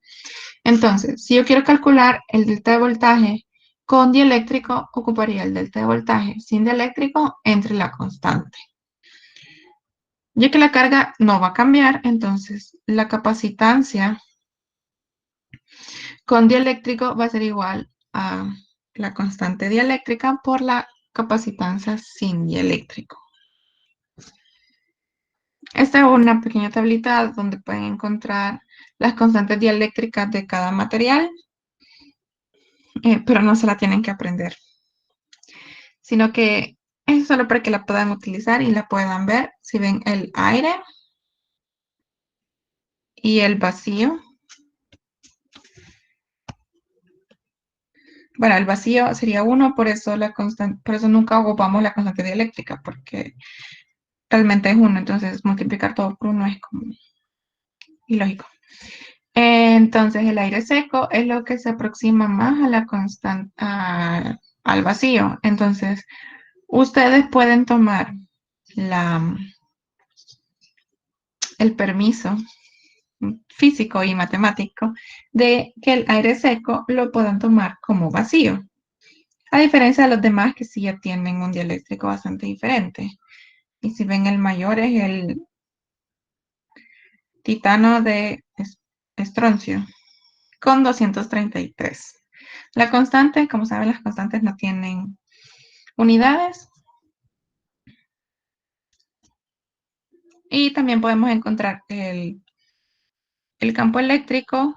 Entonces, si yo quiero calcular el delta de voltaje con dieléctrico, ocuparía el delta de voltaje sin dieléctrico entre la constante. Ya que la carga no va a cambiar, entonces la capacitancia con dieléctrico va a ser igual a la constante dieléctrica por la capacitancia sin dieléctrico. Esta es una pequeña tablita donde pueden encontrar las constantes dieléctricas de cada material, pero no se la tienen que aprender, sino que es solo para que la puedan utilizar y la puedan ver. Si ven el aire y el vacío. Bueno, el vacío sería 1, por eso nunca ocupamos la constante dieléctrica, porque realmente es 1, entonces multiplicar todo por 1 es como ilógico. Entonces el aire seco es lo que se aproxima más a la constante, al vacío. Entonces, ustedes pueden tomar el permiso físico y matemático de que el aire seco lo puedan tomar como vacío. A diferencia de los demás que sí ya tienen un dieléctrico bastante diferente. Y si ven, el mayor es el titano de estroncio con 233. La constante, como saben, las constantes no tienen unidades. Y también podemos encontrar el campo eléctrico.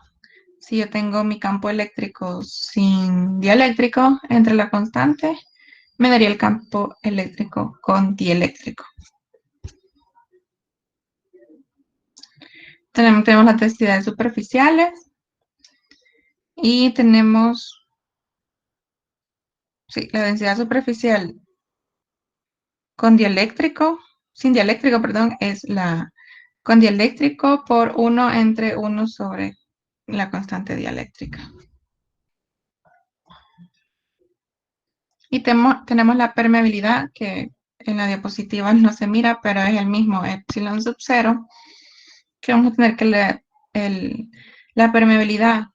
Si yo tengo mi campo eléctrico sin dieléctrico entre la constante, me daría el campo eléctrico con dieléctrico. Tenemos las densidades superficiales y tenemos, sí, la densidad superficial con dieléctrico, sin dieléctrico, perdón, es la con dieléctrico por 1 entre 1 sobre la constante dieléctrica. Y tenemos la permeabilidad, que en la diapositiva no se mira, pero es el mismo epsilon sub 0, que vamos a tener que la permeabilidad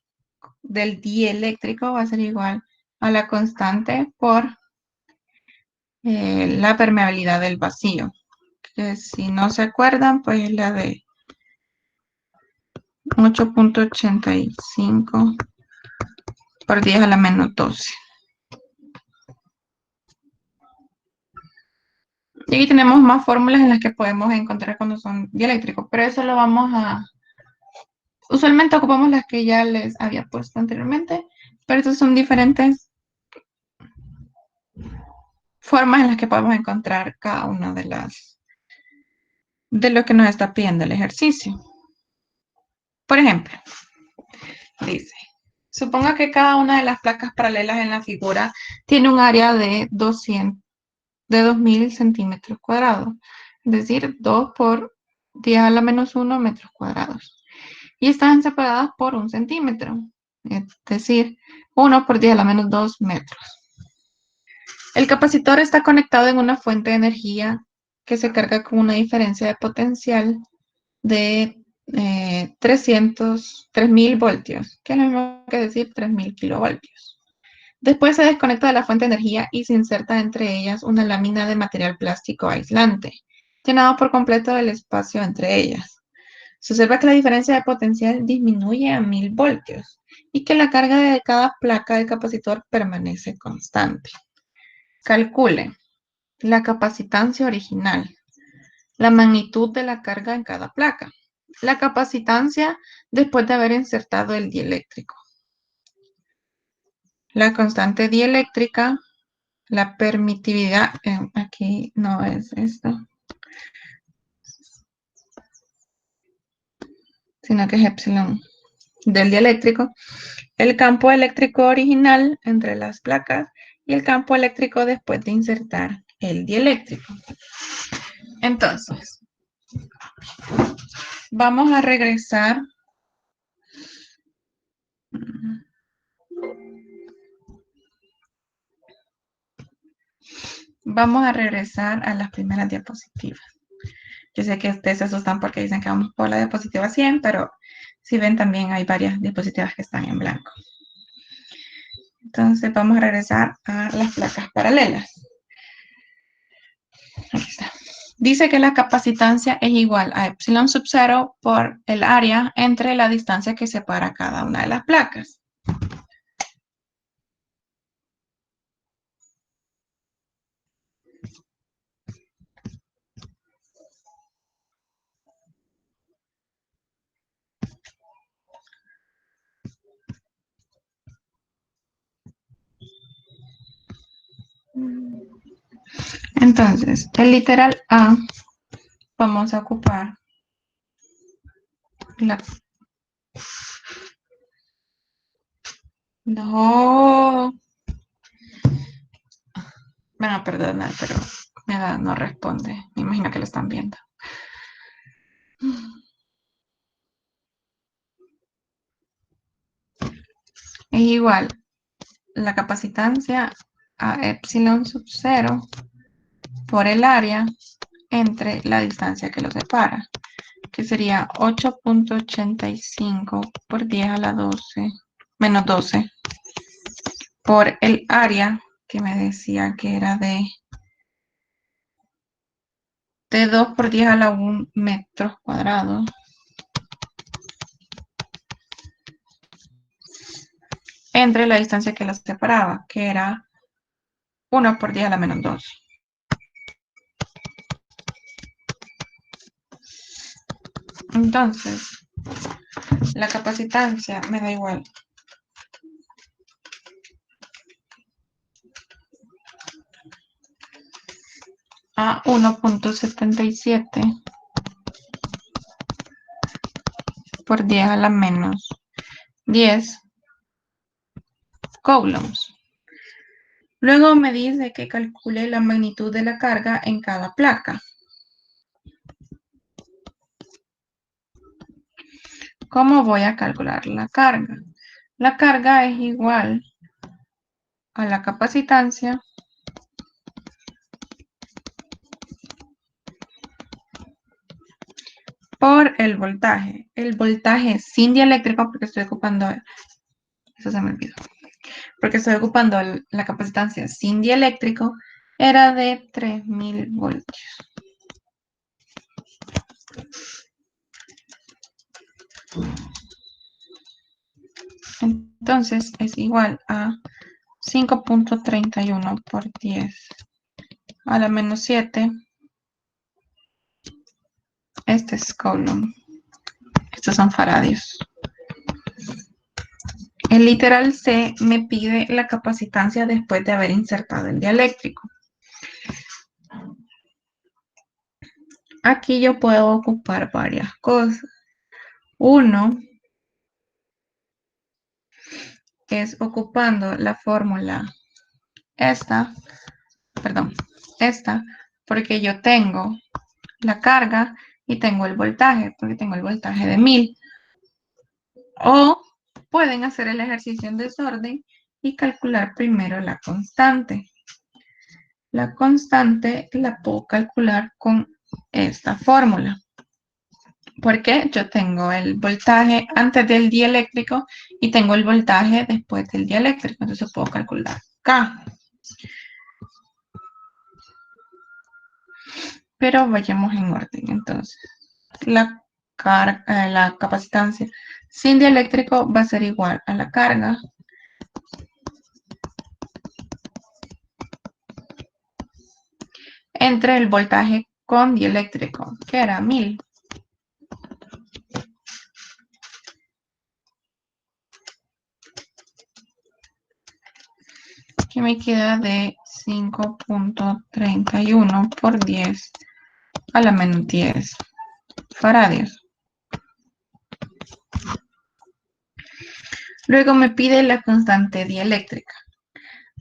del dieléctrico va a ser igual a la constante por la permeabilidad del vacío. Que si no se acuerdan, pues es la de 8.85 por 10 a la menos 12. Y aquí tenemos más fórmulas en las que podemos encontrar cuando son dieléctricos, pero eso lo vamos a... Usualmente ocupamos las que ya les había puesto anteriormente, pero estas son diferentes formas en las que podemos encontrar cada una de lo que nos está pidiendo el ejercicio. Por ejemplo, dice, suponga que cada una de las placas paralelas en la figura tiene un área de 2000 centímetros cuadrados, es decir, 2 por 10 a la menos 1 metros cuadrados. Y están separadas por 1 centímetro, es decir, 1 por 10 a la menos 2 metros. El capacitor está conectado en una fuente de energía que se carga con una diferencia de potencial de 3000 voltios, que es lo mismo que decir 3000 kilovoltios. Después se desconecta de la fuente de energía y se inserta entre ellas una lámina de material plástico aislante, llenado por completo el espacio entre ellas. Se observa que la diferencia de potencial disminuye a 1000 voltios y que la carga de cada placa del capacitor permanece constante. calcule la capacitancia original, la magnitud de la carga en cada placa, la capacitancia después de haber insertado el dieléctrico, la constante dieléctrica, la permitividad, aquí no es esto, sino que es epsilon del dieléctrico, el campo eléctrico original entre las placas y el campo eléctrico después de insertar el dieléctrico. Entonces, vamos a regresar. Vamos a regresar a las primeras diapositivas. Yo sé que ustedes se asustan porque dicen que vamos por la diapositiva 100, pero si ven también hay varias diapositivas que están en blanco. Entonces vamos a regresar a las placas paralelas. Aquí está. Dice que la capacitancia es igual a epsilon sub 0 por el área entre la distancia que separa cada una de las placas. Entonces, el literal A, vamos a ocupar la... No. Me van a perdonar, pero no responde. Me imagino que lo están viendo. Es igual la capacitancia a epsilon sub 0 por el área entre la distancia que lo separa, que sería 8.85 por 10 a la 12, menos 12, por el área que me decía que era de 2 por 10 a la 1 metros cuadrados. Entre la distancia que los separaba, que era 1 por 10 a la menos 2. Entonces, la capacitancia me da igual. A 1.77 por 10 a la menos 10 coulombs. Luego me dice que calcule la magnitud de la carga en cada placa. ¿Cómo voy a calcular la carga? La carga es igual a la capacitancia por el voltaje. El voltaje sin dieléctrico, porque estoy ocupando, eso se me olvidó, porque estoy ocupando la capacitancia sin dieléctrico, era de 3000 voltios. Entonces es igual a 5.31 por 10 a la menos 7. Este es coulomb. Estos son faradios. El literal C me pide la capacitancia después de haber insertado el dieléctrico. Aquí yo puedo ocupar varias cosas. Uno es ocupando la fórmula esta, porque yo tengo la carga y tengo el voltaje, porque tengo el voltaje de 1000. O pueden hacer el ejercicio en desorden y calcular primero la constante. La constante la puedo calcular con esta fórmula. Porque yo tengo el voltaje antes del dieléctrico y tengo el voltaje después del dieléctrico. Entonces puedo calcular K. Pero vayamos en orden. Entonces, la capacitancia sin dieléctrico va a ser igual a la carga entre el voltaje con dieléctrico, que era 1000. Que me queda de 5.31 por 10 a la menos 10 faradios. Luego me pide la constante dieléctrica.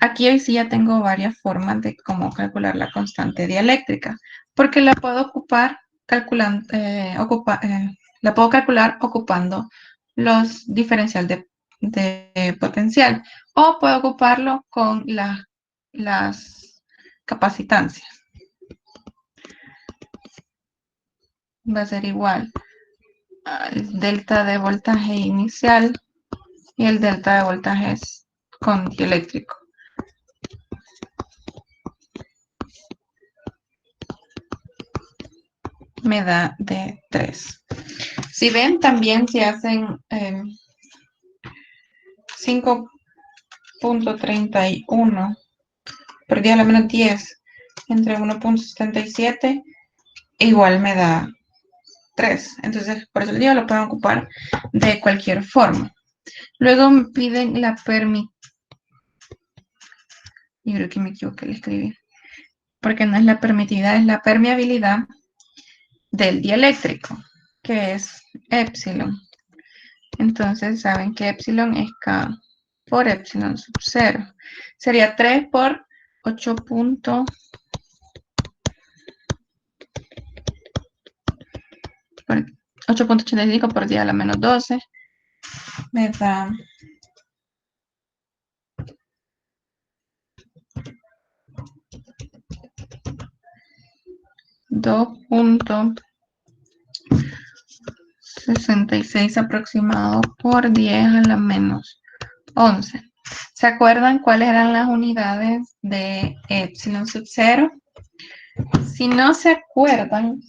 Aquí hoy sí ya tengo varias formas de cómo calcular la constante dieléctrica, porque la puedo ocupar calculando, la puedo calcular ocupando los diferencial de potencial, o puedo ocuparlo con las capacitancias. Va a ser igual al delta de voltaje inicial y el delta de voltaje con dieléctrico. Me da de 3. Si ven, también si hacen 5.31 por 10 a la menos 10 entre 1.77, igual me da 3. Entonces, por eso el día lo pueden ocupar de cualquier forma. Luego me piden la yo creo que me equivoqué al escribir, porque no es la permitida, es la permeabilidad del dieléctrico, que es epsilon. Entonces, saben que epsilon es K por epsilon sub 0. Sería 3 por 8.85 por 10 a la menos 12. Me da 2.66 aproximado por 10 a la menos 11. ¿Se acuerdan cuáles eran las unidades de epsilon sub 0? Si no se acuerdan,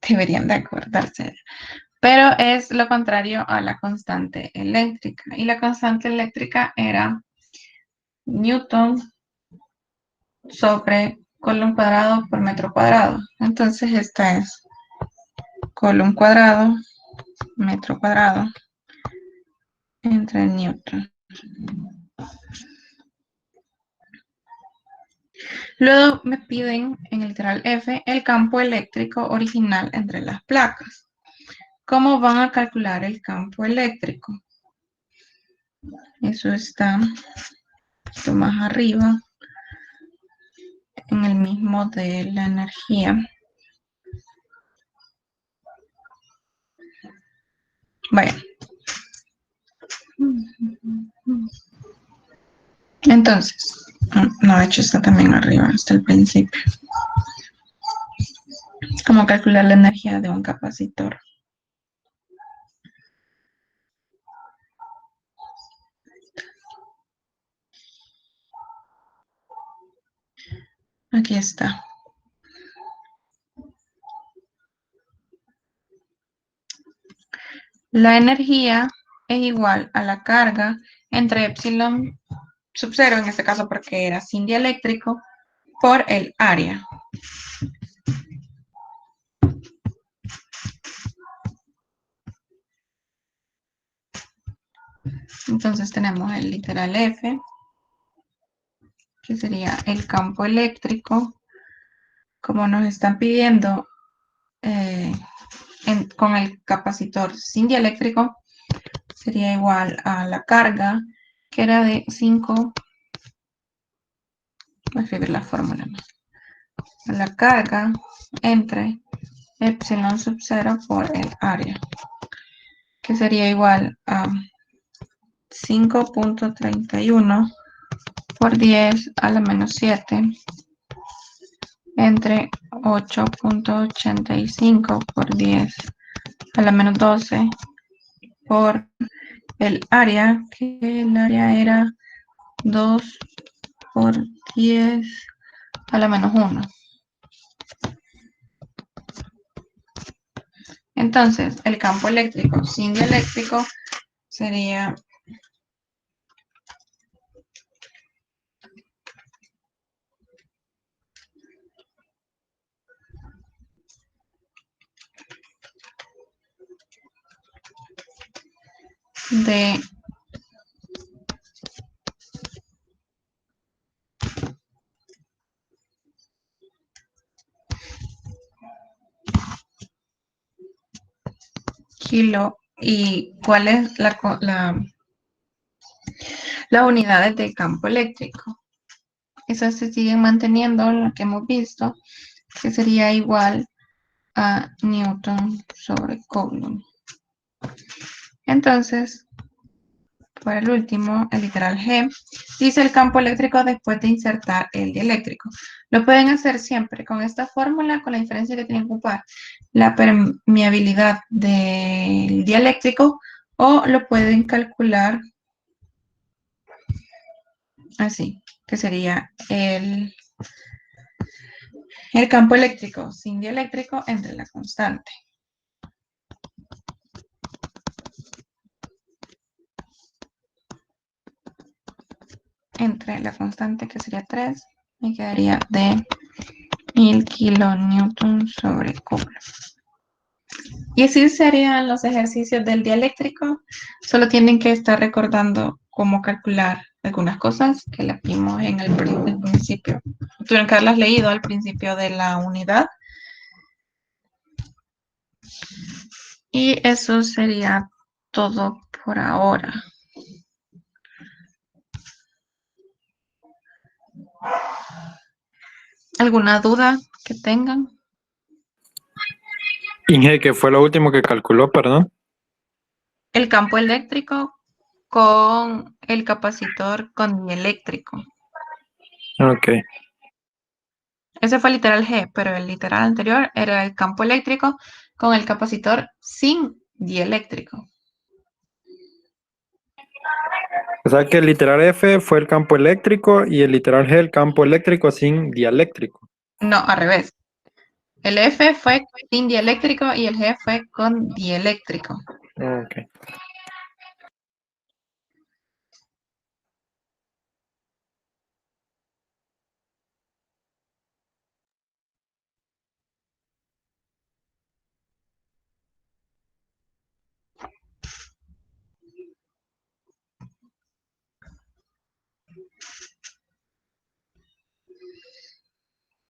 deberían de acordarse. Pero es lo contrario a la constante eléctrica. Y la constante eléctrica era Newton sobre Coulomb cuadrado por metro cuadrado. Entonces esta es Coulomb cuadrado, metro cuadrado, entre Newton. Luego me piden en el literal F el campo eléctrico original entre las placas. ¿Cómo van a calcular el campo eléctrico? Eso está un poquito más arriba, en el mismo de la energía. Vaya. Entonces, no, de hecho está también arriba, hasta el principio. ¿Cómo calcular la energía de un capacitor? Aquí está. La energía es igual a la carga entre epsilon sub 0, en este caso porque era sin dieléctrico, por el área. Entonces tenemos el literal F, que sería el campo eléctrico, como nos están pidiendo con el capacitor sin dieléctrico, sería igual a la carga, que era de 5, voy a escribir la fórmula, la carga entre epsilon sub 0 por el área, que sería igual a 5.31 por 10 a la menos 7 entre 8.85 por 10 a la menos 12 por el área, que el área era 2 por 10 a la menos 1. Entonces, el campo eléctrico sin dieléctrico sería de kilo y cuál es las unidades de campo eléctrico. Esas se siguen manteniendo, lo que hemos visto, que sería igual a Newton sobre Coulomb. Entonces, para el último, el literal G, dice el campo eléctrico después de insertar el dieléctrico. Lo pueden hacer siempre con esta fórmula, con la diferencia que tienen que ocupar la permeabilidad del dieléctrico, o lo pueden calcular así, que sería el campo eléctrico sin dieléctrico entre la constante. Entre la constante, que sería 3, me quedaría de 1000 kilonewton sobre Coulomb. Y así serían los ejercicios del dieléctrico. Solo tienen que estar recordando cómo calcular algunas cosas que las vimos en el principio. Tuvieron que haberlas leído al principio de la unidad. Y eso sería todo por ahora. ¿Alguna duda que tengan? Inge, ¿qué fue lo último que calculó, perdón? El campo eléctrico con el capacitor con dieléctrico. Ok. Ese fue el literal G, pero el literal anterior era el campo eléctrico con el capacitor sin dieléctrico. O sea que el literal F fue el campo eléctrico y el literal G el campo eléctrico sin dieléctrico. No, al revés. El F fue sin dieléctrico y el G fue con dieléctrico. Ok.